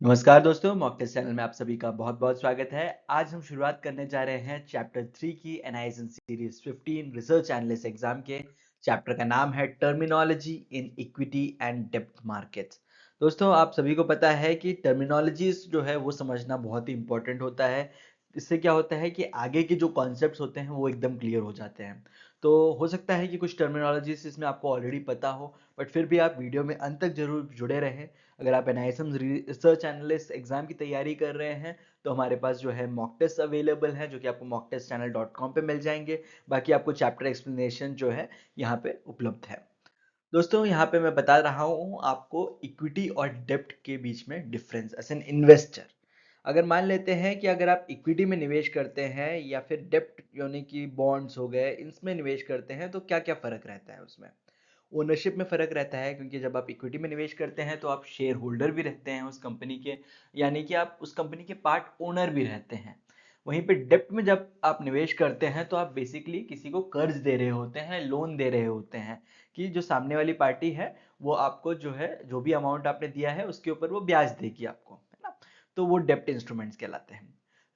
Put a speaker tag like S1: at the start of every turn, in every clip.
S1: नमस्कार दोस्तों, mock test channel में आप सभी का बहुत बहुत स्वागत है। आज हम शुरुआत करने जा रहे हैं चैप्टर 3 की analysis series 15 research analyst exam के। चैप्टर का नाम है टर्मिनोलॉजी इन इक्विटी एंड डेब्ट मार्केट्स। दोस्तों, आप सभी को पता है कि टर्मिनोलॉजीज जो है वो समझना बहुत ही इंपॉर्टेंट होता है। इससे क्या होता है कि आगे के जो कॉन्सेप्ट्स होते हैं वो एकदम क्लियर हो जाते हैं। तो हो सकता है कि कुछ टर्मिनोलॉजीज इसमें आपको ऑलरेडी पता हो, बट फिर भी आप वीडियो में अंत तक जरूर जुड़े रहें। अगर आप एनआईएसएम रिसर्च एनालिस्ट एग्जाम की तैयारी कर रहे हैं तो हमारे पास जो है मॉक टेस्ट अवेलेबल है, जो कि आपको mocktestchannel.com पे मिल जाएंगे। बाकी आपको चैप्टर एक्सप्लेनेशन जो है यहाँ पे उपलब्ध है। दोस्तों, यहाँ पे मैं बता रहा हूँ आपको इक्विटी और डेब्ट के बीच में डिफरेंस एज एन इन्वेस्टर। अगर मान लेते हैं कि अगर आप इक्विटी में निवेश करते हैं या फिर डेब्ट यानी कि बॉन्ड्स हो गए, इसमें निवेश करते हैं तो क्या क्या फर्क रहता है उसमें। ओनरशिप में फ़र्क रहता है, क्योंकि जब आप इक्विटी में निवेश करते हैं तो आप शेयर होल्डर भी रहते हैं उस कंपनी के, यानी कि आप उस कंपनी के पार्ट ओनर भी रहते हैं। वहीं पे डेप्ट में जब आप निवेश करते हैं तो आप बेसिकली किसी को कर्ज दे रहे होते हैं, लोन दे रहे होते हैं, कि जो सामने वाली पार्टी है वो आपको जो है जो भी अमाउंट आपने दिया है उसके ऊपर वो ब्याज देगी आपको, है ना। तो वो डेप्ट इंस्ट्रूमेंट्स कहलाते हैं।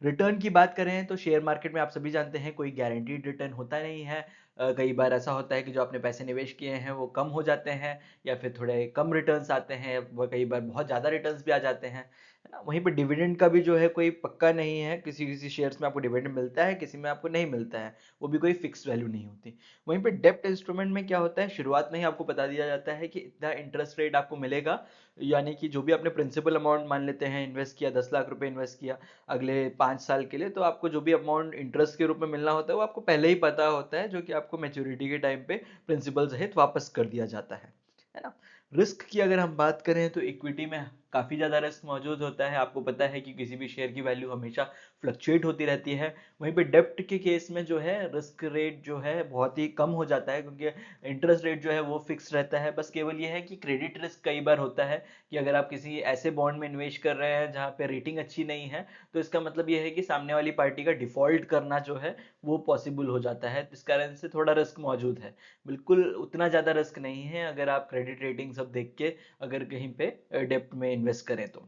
S1: रिटर्न की बात करें तो शेयर मार्केट में आप सभी जानते हैं कोई गारंटीड रिटर्न होता नहीं है। कई बार ऐसा होता है कि जो आपने पैसे निवेश किए हैं वो कम हो जाते हैं, या फिर थोड़े कम रिटर्न्स आते हैं, वह कई बार बहुत ज़्यादा रिटर्न्स भी आ जाते हैं, है ना। वहीं पे डिविडेंड का भी जो है कोई पक्का नहीं है, किसी किसी शेयर्स में आपको डिविडेंड मिलता है, किसी में आपको नहीं मिलता है, वो भी कोई फिक्स वैल्यू नहीं होती। वहीं पे डेप्ट इंस्ट्रूमेंट में क्या होता है, शुरुआत में ही आपको बता दिया जाता है कि इतना इंटरेस्ट रेट आपको मिलेगा, यानी कि जो भी आपने प्रिंसिपल अमाउंट मान लेते हैं इन्वेस्ट किया, 10 लाख रुपए इन्वेस्ट किया अगले 5 साल के लिए, तो आपको जो भी अमाउंट इंटरेस्ट के रूप में मिलना होता है वो आपको पहले ही पता होता है, जो कि आपको मैच्योरिटी के टाइम पे प्रिंसिपल सहित वापस कर दिया जाता है ना। रिस्क की अगर हम बात करें तो इक्विटी में काफ़ी ज़्यादा रिस्क मौजूद होता है। आपको पता है कि किसी भी शेयर की वैल्यू हमेशा फ्लक्चुएट होती रहती है। वहीं पे डेप्ट के केस में जो है रिस्क रेट जो है बहुत ही कम हो जाता है, क्योंकि इंटरेस्ट रेट जो है वो फिक्स रहता है। बस केवल ये है कि क्रेडिट रिस्क कई बार होता है कि अगर आप किसी ऐसे बॉन्ड में इन्वेस्ट कर रहे हैं जहाँ पे रेटिंग अच्छी नहीं है, तो इसका मतलब ये है कि सामने वाली पार्टी का डिफॉल्ट करना जो है वो पॉसिबल हो जाता है। इस कारण से थोड़ा रिस्क मौजूद है। बिल्कुल उतना ज़्यादा रिस्क नहीं है अगर आप क्रेडिट रेटिंग सब देख के अगर कहीं पे डेप्ट में इन्वेस्ट करें तो।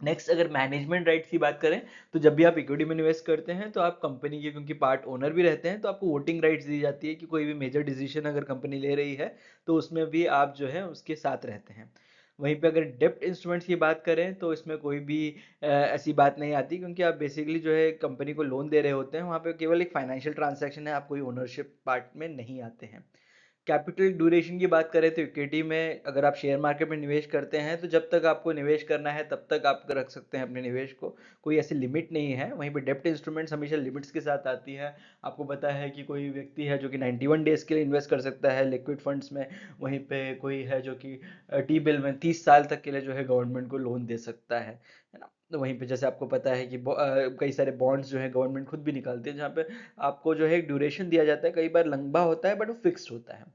S1: नेक्स्ट, अगर मैनेजमेंट राइट्स की बात करें तो जब भी आप इक्विटी में इन्वेस्ट करते हैं तो आप कंपनी के, क्योंकि पार्ट ओनर भी रहते हैं, तो आपको वोटिंग राइट्स दी जाती है कि कोई भी मेजर डिसीजन अगर कंपनी ले रही है तो उसमें भी आप जो है उसके साथ रहते हैं। वहीं पे अगर डेप्ट इंस्ट्रूमेंट्स की बात करें तो इसमें कोई भी ऐसी बात नहीं आती, क्योंकि आप बेसिकली जो है कंपनी को लोन दे रहे होते हैं, वहाँ पे केवल एक फाइनेंशियल ट्रांजैक्शन है, आप कोई ओनरशिप पार्ट में नहीं आते हैं। कैपिटल ड्यूरेशन की बात करें तो इक्विटी में अगर आप शेयर मार्केट में निवेश करते हैं तो जब तक आपको निवेश करना है तब तक आप रख सकते हैं अपने निवेश को, कोई ऐसी लिमिट नहीं है। वहीं पे डेप्ट इंस्ट्रूमेंट्स हमेशा लिमिट्स के साथ आती है। आपको पता है कि कोई व्यक्ति है जो कि 91 डेज के लिए इन्वेस्ट कर सकता है लिक्विड फंड्स में। वहीं पे कोई है जो कि टी बिल में 30 साल तक के लिए जो है गवर्नमेंट को लोन दे सकता है ना। तो वहीं पे जैसे आपको पता है कि कई सारे बॉन्ड्स जो है गवर्नमेंट खुद भी निकालती है, जहाँ पे आपको जो है एक ड्यूरेशन दिया जाता है, कई बार लंबा होता है बट वो फिक्स्ड होता है।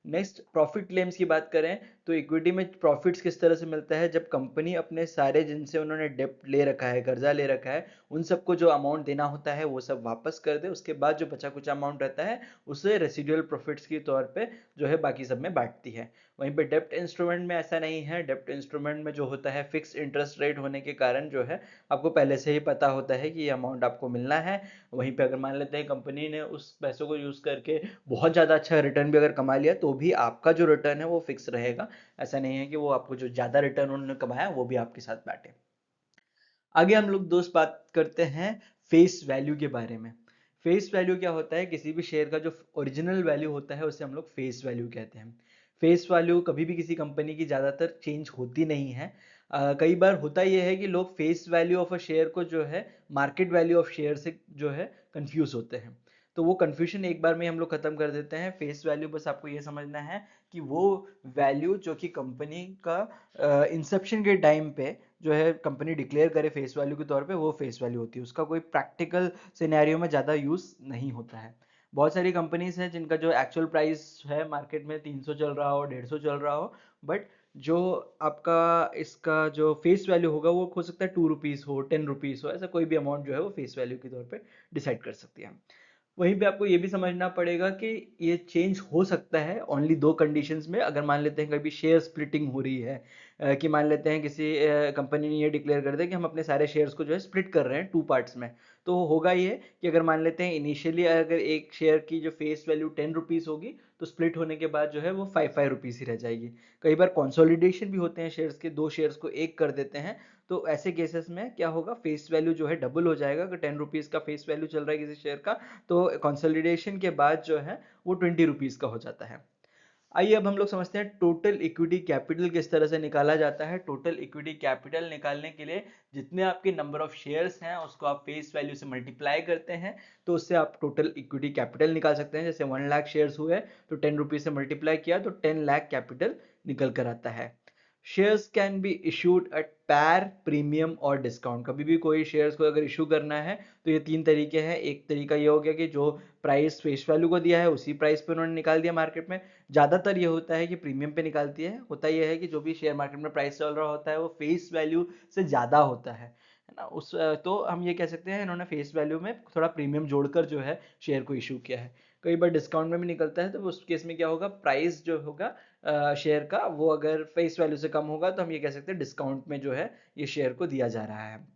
S1: नेक्स्ट, प्रॉफिट क्लेम्स की बात करें तो इक्विटी में प्रॉफिट्स किस तरह से मिलता है, जब कंपनी अपने सारे जिनसे उन्होंने डेप्ट ले रखा है, कर्जा ले रखा है, उन सबको जो अमाउंट देना होता है वो सब वापस कर दे, उसके बाद जो बचा कुछ अमाउंट रहता है उसे रेसिडुअल प्रॉफिट्स के तौर पे जो है बाकी सब में बांटती है। वहीं पे डेप्ट इंस्ट्रूमेंट में ऐसा नहीं है। डेप्ट इंस्ट्रूमेंट में जो होता है फिक्स इंटरेस्ट रेट होने के कारण जो है आपको पहले से ही पता होता है कि ये अमाउंट आपको मिलना है। वहीं पे अगर मान लेते हैं कंपनी ने उस पैसों को यूज करके बहुत ज़्यादा अच्छा रिटर्न भी अगर कमा लिया तो भी आपका जो रिटर्न है वो फिक्स रहेगा। ऐसा नहीं है कि वो आपको जो ज़्यादा रिटर्न उन्होंने कमाया वो भी आपके साथ बांटे। आगे हम लोग दोस्त बात करते हैं फेस वैल्यू के बारे में। फेस वैल्यू क्या होता है, किसी भी शेयर का जो ओरिजिनल वैल्यू होता है उसे हम लोग फेस वैल्यू कहते हैं। फेस वैल्यू कभी भी किसी कंपनी की ज़्यादातर चेंज होती नहीं है। कई बार होता यह है कि लोग face value of a share को जो है मार्केट वैल्यू ऑफ शेयर से जो है कंफ्यूज होते हैं। तो वो कंफ्यूजन एक बार में हम लोग खत्म कर देते हैं। फेस वैल्यू बस आपको ये समझना है कि वो वैल्यू जो कि कंपनी का इंसेप्शन के टाइम पे जो है कंपनी डिक्लेयर करे फेस वैल्यू के तौर पे, वो फेस वैल्यू होती है। उसका कोई प्रैक्टिकल सिनेरियो में ज़्यादा यूज़ नहीं होता है। बहुत सारी कंपनीज हैं जिनका जो एक्चुअल प्राइस है मार्केट में 300 चल रहा हो, 150 चल रहा हो, बट जो आपका इसका जो फेस वैल्यू होगा वो हो सकता है 2 रुपीज़ हो, 10 रुपीज़ हो, ऐसा कोई भी अमाउंट जो है वो फेस वैल्यू के तौर पे डिसाइड कर सकती है। वहीं पे आपको ये भी समझना पड़ेगा कि ये चेंज हो सकता है ओनली दो कंडीशंस में। अगर मान लेते हैं कभी शेयर स्प्लिटिंग हो रही है, कि मान लेते हैं किसी कंपनी ने ये डिक्लेयर कर दिया कि हम अपने सारे शेयर्स को जो है स्प्लिट कर रहे हैं 2 पार्ट्स में। तो होगा ये कि अगर मान लेते हैं इनिशियली अगर एक शेयर की जो फेस वैल्यू 10 रुपीज़ होगी, तो स्प्लिट होने के बाद जो है वो 5 रुपीज़ ही रह जाएगी। कई बार कंसोलिडेशन भी होते हैं शेयर्स के, 2 शेयर्स को एक कर देते हैं, तो ऐसे केसेस में क्या होगा, फेस वैल्यू जो है डबल हो जाएगा। अगर 10 रुपीज़ का फेस वैल्यू चल रहा है किसी शेयर का, तो कंसोलिडेशन के बाद जो है वो 20 रुपीज़ का हो जाता है। आइए अब हम लोग समझते हैं टोटल इक्विटी कैपिटल किस तरह से निकाला जाता है। टोटल इक्विटी कैपिटल निकालने के लिए जितने आपके नंबर ऑफ शेयर्स हैं उसको आप फेस वैल्यू से मल्टीप्लाई करते हैं, तो उससे आप टोटल इक्विटी कैपिटल निकाल सकते हैं। जैसे 1 लाख शेयर्स हुए तो 10 रुपीज़ से मल्टीप्लाई किया तो 10 लाख कैपिटल निकल कर आता है। Shares can be issued at पैर, प्रीमियम और डिस्काउंट। कभी भी कोई शेयर्स को अगर इशू करना है तो ये 3 तरीके हैं। एक तरीका ये हो गया कि जो प्राइस फेस वैल्यू को दिया है उसी प्राइस पे उन्होंने निकाल दिया मार्केट में। ज़्यादातर ये होता है कि प्रीमियम पे निकालती है। होता ये है कि जो भी शेयर मार्केट में प्राइस चल रहा होता है वो फेस वैल्यू से ज़्यादा होता है ना। उस तो हम ये कह सकते हैं इन्होंने फेस वैल्यू में थोड़ा प्रीमियम जोड़कर जो है शेयर को इशू किया है। कई बार डिस्काउंट में भी निकलता है, तो उस केस में क्या होगा, प्राइस जो होगा शेयर का वो अगर फेस वैल्यू से कम होगा तो हम ये कह सकते हैं डिस्काउंट में जो है ये शेयर को दिया जा रहा है।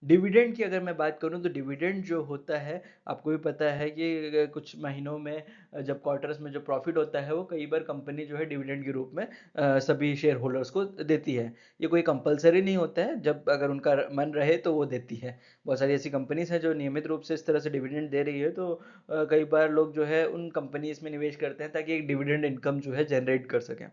S1: डिविडेंड की अगर मैं बात करूं तो डिविडेंड जो होता है, आपको भी पता है कि कुछ महीनों में जब क्वार्टर्स में जो प्रॉफिट होता है वो कई बार कंपनी जो है डिविडेंड के रूप में सभी शेयर होल्डर्स को देती है। ये कोई कंपलसरी नहीं होता है, जब अगर उनका मन रहे तो वो देती है। बहुत सारी ऐसी कंपनीज हैं जो नियमित रूप से इस तरह से डिविडेंड दे रही है, तो कई बार लोग जो है उन कंपनीज में निवेश करते हैं ताकि एक डिविडेंड इनकम जो है जनरेट कर सकें।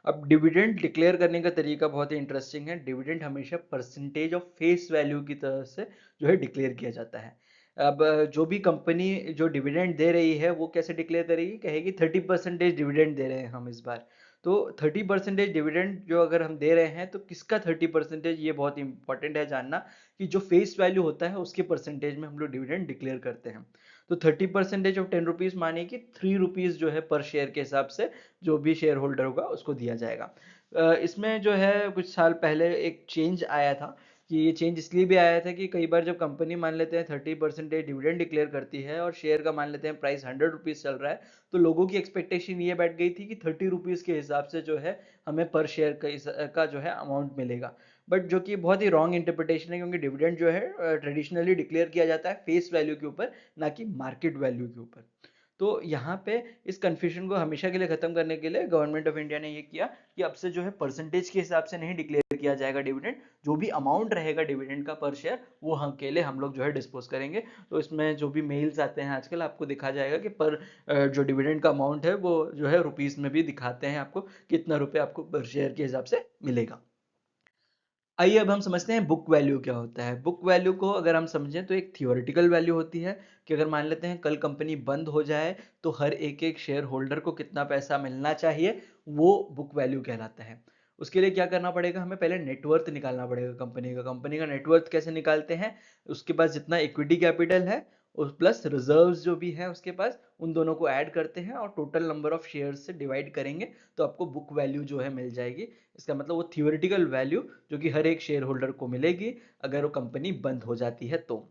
S1: अब डिविडेंड डिक्लेयर करने का तरीका बहुत ही इंटरेस्टिंग है। डिविडेंड हमेशा परसेंटेज ऑफ फेस वैल्यू की तरह से जो है डिक्लेयर किया जाता है। अब जो भी कंपनी जो डिविडेंड दे रही है वो कैसे डिक्लेयर करेगी, कहेगी 30% डिविडेंड दे रहे हैं हम इस बार। तो 30% डिविडेंड जो अगर हम दे रहे हैं तो किसका 30%, ये बहुत इंपॉर्टेंट है जानना, कि जो फेस वैल्यू होता है उसके परसेंटेज में हम लोग डिविडेंड डिक्लेयर करते हैं। तो 30% ऑफ 10 रुपीज़ माने कि 3 रुपीज़ जो है पर शेयर के हिसाब से जो भी शेयर होल्डर होगा उसको दिया जाएगा। इसमें जो है कुछ साल पहले एक चेंज आया था, कि ये चेंज इसलिए भी आया था कि कई बार जब कंपनी मान लेते हैं 30% डिविडेंड डिक्लेयर करती है और शेयर का मान लेते हैं प्राइस 100 रुपीज़ चल रहा है, तो लोगों की एक्सपेक्टेशन ये बैठ गई थी कि 30 रुपीज़ के हिसाब से जो है हमें पर शेयर का जो है अमाउंट मिलेगा। बट जो कि बहुत ही रॉन्ग इंटरप्रिटेशन है, क्योंकि डिविडेंड जो है ट्रेडिशनली डिक्लेयर किया जाता है फेस वैल्यू के ऊपर, ना कि मार्केट वैल्यू के ऊपर। तो यहाँ पे इस कन्फ्यूजन को हमेशा के लिए खत्म करने के लिए गवर्नमेंट ऑफ इंडिया ने ये किया कि अब से जो है परसेंटेज के हिसाब से नहीं डिक्लेयर किया जाएगा डिविडेंड, जो भी अमाउंट रहेगा डिविडेंड का पर शेयर वो हम अकेले हम लोग जो है डिस्पोज करेंगे। तो इसमें जो भी मेल्स आते हैं आजकल आपको दिखा जाएगा कि पर जो डिविडेंड का अमाउंट है वो जो है रुपीस में भी दिखाते हैं आपको कितना रुपए आपको पर शेयर के हिसाब से मिलेगा। आइए अब हम समझते हैं बुक वैल्यू क्या होता है। बुक वैल्यू को अगर हम समझें तो एक थियोरेटिकल वैल्यू होती है, कि अगर मान लेते हैं कल कंपनी बंद हो जाए तो हर एक एक शेयर होल्डर को कितना पैसा मिलना चाहिए, वो बुक वैल्यू कहलाता है। उसके लिए क्या करना पड़ेगा, हमें पहले नेटवर्थ निकालना पड़ेगा कंपनी का नेटवर्थ कैसे निकालते हैं, उसके पास जितना इक्विटी कैपिटल है उस प्लस रिजर्व्स जो भी है उसके पास, उन दोनों को ऐड करते हैं और टोटल नंबर ऑफ शेयर्स से डिवाइड करेंगे तो आपको बुक वैल्यू जो है मिल जाएगी। इसका मतलब वो थियोरेटिकल वैल्यू जो कि हर एक शेयर होल्डर को मिलेगी अगर वो कंपनी बंद हो जाती है तो।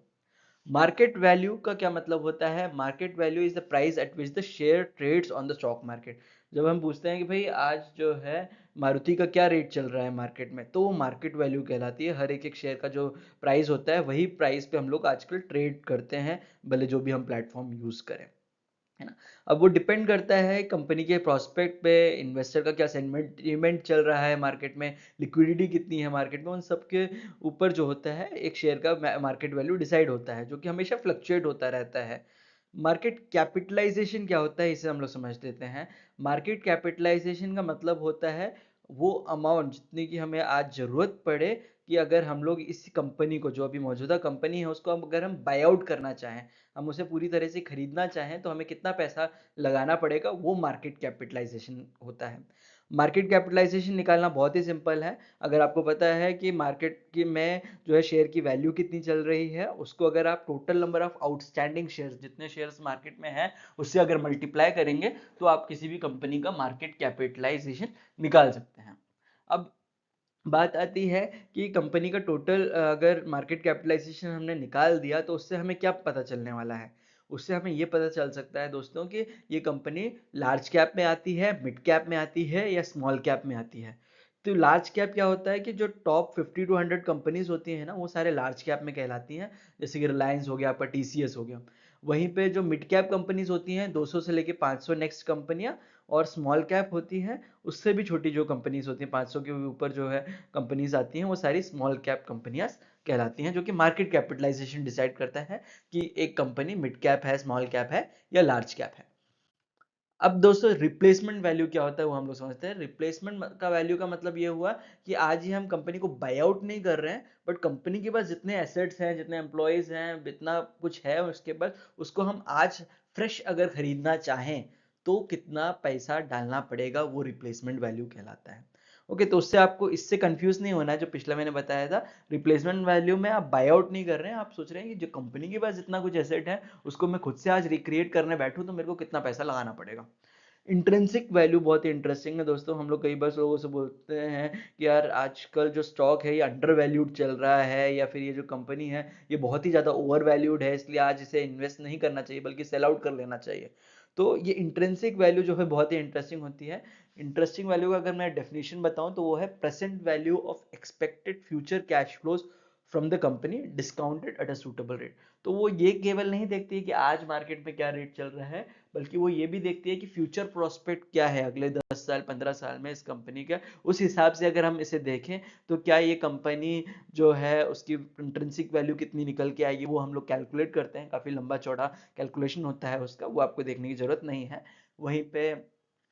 S1: मार्केट वैल्यू का क्या मतलब होता है, market value is the price at which the share trades on the stock market. जब हम पूछते हैं कि भाई आज जो है मारुति का क्या रेट चल रहा है मार्केट में, तो वो मार्केट वैल्यू कहलाती है। हर एक एक शेयर का जो प्राइस होता है वही प्राइस पे हम लोग आजकल ट्रेड करते हैं, भले जो भी हम प्लेटफॉर्म यूज करें, है ना। अब वो डिपेंड करता है कंपनी के प्रोस्पेक्ट पे, इन्वेस्टर का क्या सेंटिमेंट चल रहा है मार्केट में, लिक्विडिटी कितनी है मार्केट में, उन सब के ऊपर जो होता है एक शेयर का मार्केट वैल्यू डिसाइड होता है, जो कि हमेशा फ्लक्चुएट होता रहता है। मार्केट कैपिटलाइजेशन क्या होता है इसे हम लोग समझ लेते हैं। मार्केट कैपिटलाइजेशन का मतलब होता है वो अमाउंट जितनी की हमें आज जरूरत पड़े, कि अगर हम लोग इस कंपनी को, जो अभी मौजूदा कंपनी है उसको अगर हम बाय आउट करना चाहें, हम उसे पूरी तरह से खरीदना चाहें, तो हमें कितना पैसा लगाना पड़ेगा, वो मार्केट कैपिटलाइजेशन होता है। मार्केट कैपिटलाइजेशन निकालना बहुत ही सिंपल है। अगर आपको पता है कि मार्केट की में जो है शेयर की वैल्यू कितनी चल रही है, उसको अगर आप total number of outstanding shares, जितने शेयर्स मार्केट में हैं, उससे अगर मल्टीप्लाई करेंगे तो आप किसी भी कंपनी का मार्केट कैपिटलाइजेशन निकाल सकते हैं। अब बात आती है कि कंपनी का टोटल अगर मार्केट कैपिटलाइजेशन हमने निकाल दिया तो उससे हमें क्या पता चलने वाला है, उससे हमें ये पता चल सकता है दोस्तों कि ये कंपनी लार्ज कैप में आती है, मिड कैप में आती है या स्मॉल कैप में आती है। तो लार्ज कैप क्या होता है कि जो टॉप 50 टू 100 कंपनीज होती हैं ना, वो सारे लार्ज कैप में कहलाती हैं। जैसे कि रिलायंस हो गया, आपका टीसीएस हो गया। वहीं पे जो मिड कैप कंपनीज होती हैं 200 से लेके 500 नेक्स्ट कंपनियां, और स्मॉल कैप होती हैं उससे भी छोटी जो कंपनीज होती हैं 500 के ऊपर जो है कंपनीज आती हैं, वो सारी स्मॉल कैप कंपनियां कहलाती हैं, जो कि मार्केट कैपिटलाइजेशन डिसाइड करता है कि एक कंपनी मिड कैप है, स्मॉल कैप है या लार्ज कैप है। अब दोस्तों रिप्लेसमेंट वैल्यू क्या होता है वो हम लोग समझते हैं। रिप्लेसमेंट का वैल्यू का मतलब ये हुआ कि आज ही हम कंपनी को बाय आउट नहीं कर रहे हैं, बट कंपनी के पास जितने एसेट्स हैं, जितने एम्प्लॉयज हैं, जितना कुछ है उसके पास, उसको हम आज फ्रेश अगर खरीदना चाहें तो कितना पैसा डालना पड़ेगा, वो रिप्लेसमेंट वैल्यू कहलाता है। ओके, तो उससे आपको इससे कंफ्यूज नहीं होना है जो पिछला मैंने बताया था। रिप्लेसमेंट वैल्यू में आप बाय आउट नहीं कर रहे हैं, आप सोच रहे हैं कि जो कंपनी के पास जितना कुछ एसेट है उसको मैं खुद से आज रिक्रिएट करने बैठूं तो मेरे को कितना पैसा लगाना पड़ेगा। इंट्रिंसिक वैल्यू बहुत ही इंटरेस्टिंग है दोस्तों। हम लोग कई बार लोगों से बोलते हैं कि यार आजकल जो स्टॉक है ये अंडर वैल्यूड चल रहा है, या फिर ये जो कंपनी है ये बहुत ही ज़्यादा ओवर वैल्यूड है, इसलिए आज इसे इन्वेस्ट नहीं करना चाहिए बल्कि सेल आउट कर लेना चाहिए। तो ये इंट्रिंसिक वैल्यू जो है बहुत ही इंटरेस्टिंग होती है। इंटरेस्टिंग वैल्यू का अगर मैं डेफिनेशन बताऊं तो वो है present value of expected future cash flows from the company discounted at a suitable rate. तो वो ये केवल नहीं देखती है कि आज मार्केट में क्या रेट चल रहा है, बल्कि वो ये भी देखती है कि फ्यूचर प्रोस्पेक्ट क्या है अगले 10 साल 15 साल में इस कंपनी का। उस हिसाब से अगर हम इसे देखें तो क्या ये कंपनी जो है उसकी इंट्रिंसिक वैल्यू कितनी निकल के आएगी, वो हम लोग कैलकुलेट करते हैं। काफी लंबा चौड़ा कैलकुलेशन होता है उसका, वो आपको देखने की जरूरत नहीं है। वहीं पे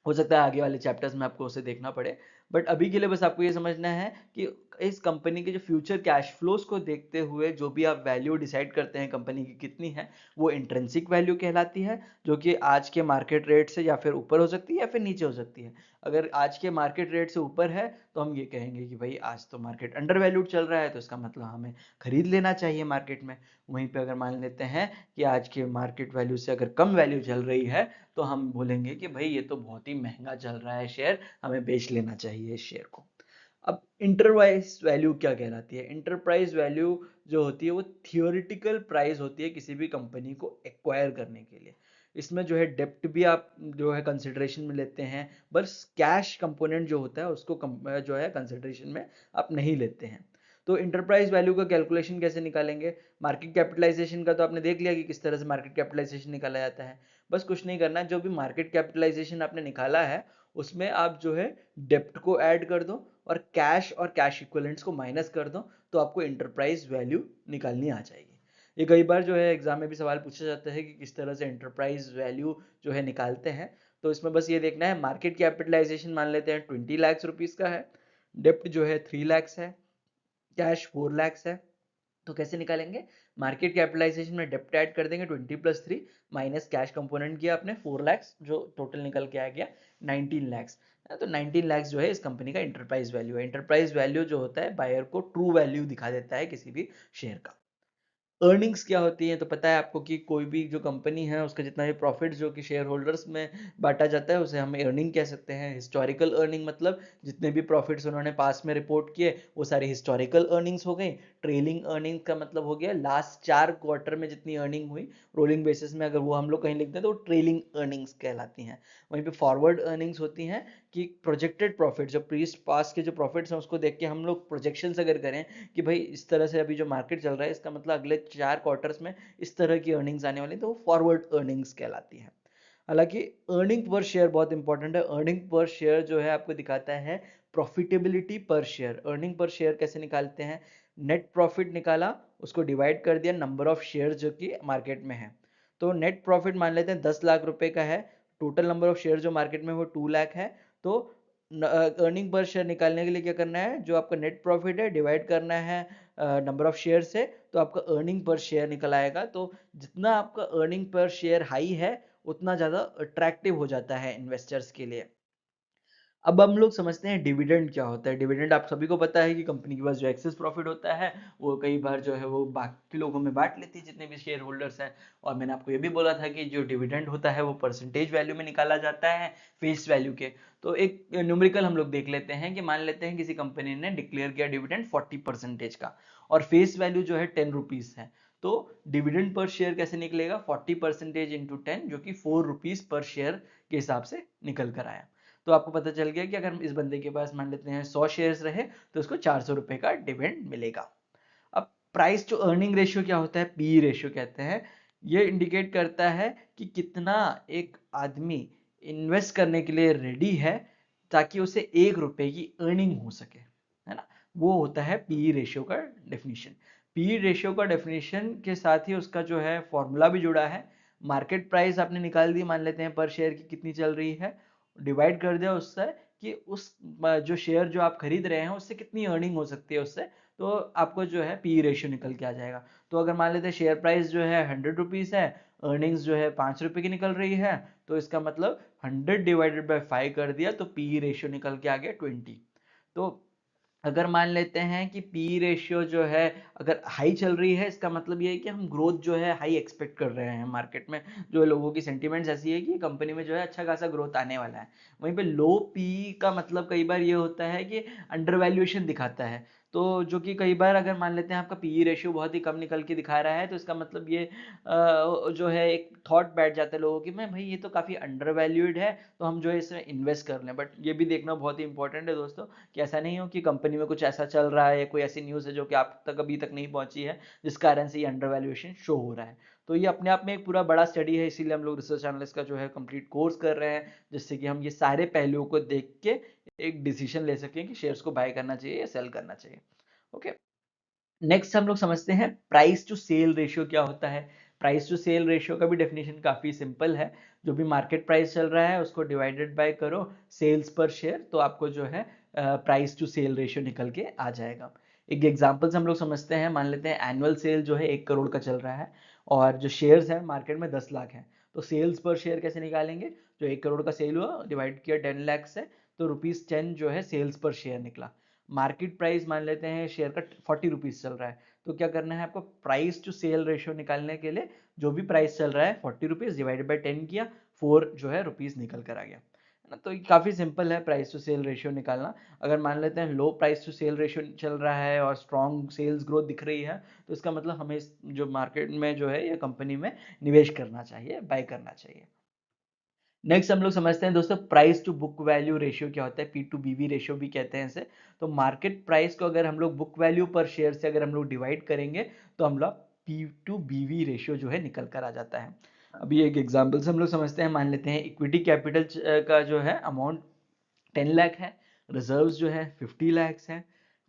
S1: हो सकता है आगे वाले चैप्टर्स में आपको उसे देखना पड़े, बट अभी के लिए बस आपको ये समझना है कि इस कंपनी के जो फ्यूचर कैश फ्लोज को देखते हुए जो भी आप वैल्यू डिसाइड करते हैं कंपनी की कितनी है, वो इंट्रिंसिक वैल्यू कहलाती है, जो कि आज के मार्केट रेट से या फिर ऊपर हो सकती है या फिर नीचे हो सकती है। अगर आज के मार्केट रेट से ऊपर है तो हम ये कहेंगे कि भाई आज तो मार्केट अंडर वैल्यूड चल रहा है, तो इसका मतलब हमें खरीद लेना चाहिए मार्केट में। वहीं पे अगर मान लेते हैं कि आज के मार्केट वैल्यू से अगर कम वैल्यू चल रही है तो हम बोलेंगे कि भाई ये तो बहुत ही महंगा चल रहा है शेयर, हमें बेच लेना चाहिए इस शेयर को। अब इंटरप्राइज वैल्यू क्या कहलाती है? इंटरप्राइज वैल्यू जो होती है वो थियोरिटिकल प्राइस होती है किसी भी कंपनी को एक्वायर करने के लिए। इसमें जो है डेप्ट भी आप जो है कंसिडरेशन में लेते हैं, बस कैश कंपोनेंट जो होता है उसको जो है कंसिडरेशन में आप नहीं लेते हैं। तो इंटरप्राइज वैल्यू का कैलकुलेशन कैसे निकालेंगे? मार्केट कैपिटलाइजेशन का तो आपने देख लिया कि किस तरह से मार्केट कैपिटलाइजेशन निकाला जाता है। बस कुछ नहीं करना, जो भी मार्केट कैपिटलाइजेशन आपने निकाला है उसमें आप जो है डेप्ट को ऐड कर दो और कैश इक्विवेलेंट्स को माइनस कर दो, तो आपको इंटरप्राइज वैल्यू निकालनी आ जाएगी। ये कई बार जो है एग्जाम में भी सवाल पूछा जाता है कि किस तरह से इंटरप्राइज वैल्यू जो है निकालते हैं। तो इसमें बस ये देखना है, मार्केट कैपिटलाइजेशन मान लेते हैं 20 लाख रुपीस का है, डेप्ट जो है 3 लाख है, कैश 4 लाख है। तो कैसे निकालेंगे? मार्केट कैपिटलाइजेशन में डेप्ट ऐड कर देंगे 20 प्लस 3 माइनस कैश कंपोनेंट किया आपने 4 लाख, जो टोटल निकल के आ गया 19 लाख। तो 19 लाख जो है इस कंपनी का इंटरप्राइज वैल्यू है। इंटरप्राइज वैल्यू जो होता है बायर को ट्रू वैल्यू दिखा देता है किसी भी शेयर का। अर्निंग्स क्या होती है? तो पता है आपको कि कोई भी जो कंपनी है उसका जितना भी प्रॉफिट जो कि शेयर होल्डर्स में बांटा जाता है उसे हम अर्निंग कह सकते हैं। हिस्टोरिकल अर्निंग मतलब जितने भी प्रॉफिट्स उन्होंने पास में रिपोर्ट किए वो सारी हिस्टोरिकल अर्निंग्स हो गई। ट्रेलिंग अर्निंग का मतलब हो गया लास्ट 4 क्वार्टर में जितनी अर्निंग हुई रोलिंग बेसिस में, अगर वो हम लोग कहीं लिखते हैं तो ट्रेलिंग अर्निंग्स कहलाती हैं। वहीं पे फॉरवर्ड अर्निंग्स होती हैं कि प्रोजेक्टेड प्रॉफिट, जो प्रीस्ट पास के जो प्रॉफिट्स हैं उसको देख के हम लोग प्रोजेक्शंस अगर करें कि भाई इस तरह से अभी जो मार्केट चल रहा है इसका मतलब अगले 4 क्वार्टर्स में इस तरह की अर्निंग्स आने वाली, तो वो फॉरवर्ड अर्निंग्स कहलाती है। हालांकि अर्निंग पर शेयर बहुत इंपॉर्टेंट है। अर्निंग पर शेयर जो है आपको दिखाता है प्रॉफिटेबिलिटी पर शेयर। अर्निंग पर शेयर कैसे निकालते हैं? नेट प्रॉफिट निकाला, उसको डिवाइड कर दिया नंबर ऑफ शेयर जो कि मार्केट में है। तो नेट प्रॉफिट मान लेते हैं 10 लाख रुपए का है, टोटल नंबर ऑफ शेयर जो मार्केट में वो 2 लाख है। तो अर्निंग पर शेयर निकालने के लिए क्या करना है? जो आपका नेट प्रॉफिट है डिवाइड करना है नंबर ऑफ शेयर से, तो आपका अर्निंग पर शेयर निकल आएगा। तो जितना आपका अर्निंग पर शेयर हाई है उतना ज़्यादा अट्रैक्टिव हो जाता है इन्वेस्टर्स के लिए। अब हम लोग समझते हैं डिविडेंड क्या होता है। डिविडेंड आप सभी को पता है कि कंपनी के पास जो एक्सेस प्रॉफिट होता है वो कई बार जो है वो बाकी लोगों में बांट लेती है जितने भी शेयर होल्डर्स हैं। और मैंने आपको ये भी बोला था कि जो डिविडेंड होता है वो परसेंटेज वैल्यू में निकाला जाता है फेस वैल्यू के। तो एक न्यूमेरिकल हम लोग देख लेते हैं कि मान लेते हैं किसी कंपनी ने डिक्लेयर किया डिविडेंड 40% का और फेस वैल्यू जो है 10 रुपीज है। तो डिविडेंड पर शेयर कैसे निकलेगा? 40% इंटू 10 जो कि 4 रुपीज पर शेयर के हिसाब से निकल कर आया। तो आपको पता चल गया कि अगर इस बंदे के पास मान लेते हैं 100 शेयर्स रहे तो उसको 400 रुपए का डिविडेंड मिलेगा। अब प्राइस टू अर्निंग रेशियो क्या होता है, पी रेशियो कहते हैं। ये इंडिकेट करता है कि कितना एक आदमी इन्वेस्ट करने के लिए रेडी है ताकि उसे 1 रुपए की अर्निंग हो सके, है ना। वो होता है पी रेशियो का डेफिनेशन। पी रेशियो का डेफिनेशन के साथ ही उसका जो है फॉर्मूला भी जुड़ा है। मार्केट प्राइस आपने निकाल दी, मान लेते हैं पर शेयर की कितनी चल रही है, डिवाइड कर दिया उससे कि उस जो शेयर जो आप खरीद रहे हैं उससे कितनी अर्निंग हो सकती है उससे, तो आपको जो है पी रेशियो निकल के आ जाएगा। तो अगर मान लेते हैं शेयर प्राइस जो है 100 रुपीज है, अर्निंग्स जो है 5 रुपए की निकल रही है, तो इसका मतलब 100 / 5 कर दिया तो पी रेशियो निकल के आ गया 20। तो अगर मान लेते हैं कि पी रेशियो जो है अगर हाई चल रही है, इसका मतलब ये है कि हम ग्रोथ जो है हाई एक्सपेक्ट कर रहे हैं मार्केट में, जो लोगों की सेंटिमेंट्स ऐसी है कि कंपनी में जो है अच्छा खासा ग्रोथ आने वाला है। वहीं पे लो पी का मतलब कई बार ये होता है कि अंडर वैल्यूएशन दिखाता है। तो जो कि कई बार अगर मान लेते हैं आपका पी रेशियो बहुत ही कम निकल के दिखा रहा है, तो इसका मतलब ये जो है एक थॉट बैठ जाता है लोगों की, मैं भाई ये तो काफ़ी अंडर वैल्यूड है, तो हम जो है इसमें इन्वेस्ट कर लें। बट ये भी देखना बहुत ही इंपॉर्टेंट है दोस्तों कि ऐसा नहीं हो कि कंपनी में कुछ ऐसा चल रहा है या कोई ऐसी न्यूज़ है जो कि आप तक अभी तक नहीं पहुंची है, जिस कारण से ये अंडर वैल्यूएशन शो हो रहा है। तो ये अपने आप में एक पूरा बड़ा स्टडी है, इसीलिए हम लोग रिसर्च एनालिस्ट का जो है कंप्लीट कोर्स कर रहे हैं, जिससे कि हम ये सारे पहलुओं को देख के एक डिसीजन ले सकें कि शेयर्स को बाय करना चाहिए या सेल करना चाहिए। ओके, नेक्स्ट हम लोग समझते हैं प्राइस टू सेल रेशियो क्या होता है। प्राइस टू सेल रेशियो का भी डेफिनेशन काफी सिंपल है। जो भी मार्केट प्राइस चल रहा है उसको डिवाइडेड बाय करो सेल्स पर शेयर, तो आपको जो है प्राइस टू सेल रेशियो निकल के आ जाएगा। एक एग्जांपल्स हम लोग समझते हैं, मान लेते हैं एनुअल सेल जो है 1 करोड़ का चल रहा है और जो शेयर्स है मार्केट में 10 लाख है, तो सेल्स पर शेयर कैसे निकालेंगे, जो 1 करोड़ का सेल हुआ डिवाइड किया 10 लाख से, तो ₹10 जो है सेल्स पर शेयर निकला। मार्केट प्राइस मान लेते हैं शेयर का 40 रुपीज चल रहा है, तो क्या करना है आपको, प्राइस टू सेल रेशियो निकालने के लिए जो भी प्राइस चल रहा है 40 रुपीज डिवाइडेड बाई 10 किया, 4 जो है रुपीज निकल कर आ गया, है ना। तो ये काफी सिंपल है प्राइस टू सेल रेशियो निकालना। अगर मान लेते हैं लो प्राइस टू सेल रेशियो चल रहा है और स्ट्रॉन्ग सेल्स ग्रोथ दिख रही है, तो इसका मतलब हमें जो मार्केट में जो है या कंपनी में निवेश करना चाहिए, बाय करना चाहिए। नेक्स्ट हम लोग समझते हैं दोस्तों price to book value ratio क्या होता है, पी टू बीवी रेशियो भी कहते हैं इसे। तो मार्केट प्राइस को अगर हम लोग बुक वैल्यू पर शेयर से अगर हम लोग डिवाइड करेंगे, तो हम लोग पी टू बीवी रेशियो जो है निकल कर आ जाता है। अभी एक एग्जांपल से हम लोग समझते हैं, मान लेते हैं इक्विटी कैपिटल का जो है अमाउंट 10 लाख है, रिजर्व्स जो है 50 लाख है,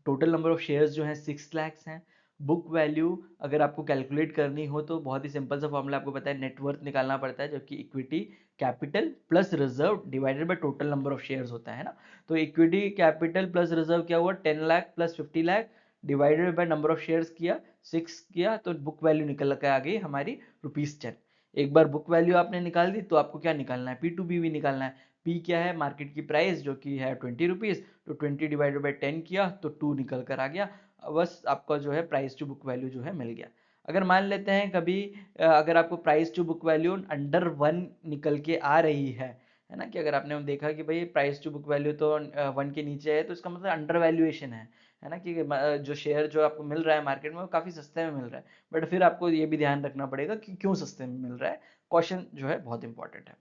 S1: टोटल नंबर ऑफ शेयर्स जो है 6 लाख हैं। बुक वैल्यू अगर आपको कैलकुलेट करनी हो तो बहुत ही सिंपल सा फॉर्मूला आपको पता है, नेटवर्थ निकालना पड़ता है, जो कि equity capital plus reserve divided by total number of shares होता है ना। तो इक्विटी कैपिटल प्लस रिजर्व क्या हुआ, 10 lakh plus 50 lakh divided by number of shares किया 6 किया, तो बुक वैल्यू निकल के आ गई हमारी ₹10। एक बार बुक वैल्यू आपने निकाल दी तो आपको क्या निकालना है, पी टू बी भी निकालना है। पी क्या है, मार्केट की प्राइस जो कि है 20 रुपीज, तो 20 डिवाइडेड बाई 10 किया तो 2 निकल कर आ गया। बस आपका जो है प्राइस टू बुक वैल्यू जो है मिल गया। अगर मान लेते हैं कभी अगर आपको price to book value under 1 निकल के आ रही है ना, कि अगर आपने देखा कि भाई प्राइस टू बुक वैल्यू तो 1 के नीचे है, तो इसका मतलब अंडर वैल्यूएशन है ना, कि जो शेयर जो आपको मिल रहा है मार्केट में वो काफी सस्ते में मिल रहा है। बट फिर आपको ये भी ध्यान रखना पड़ेगा कि क्यों सस्ते में मिल रहा है, क्वेश्चन जो है बहुत इंपॉर्टेंट है।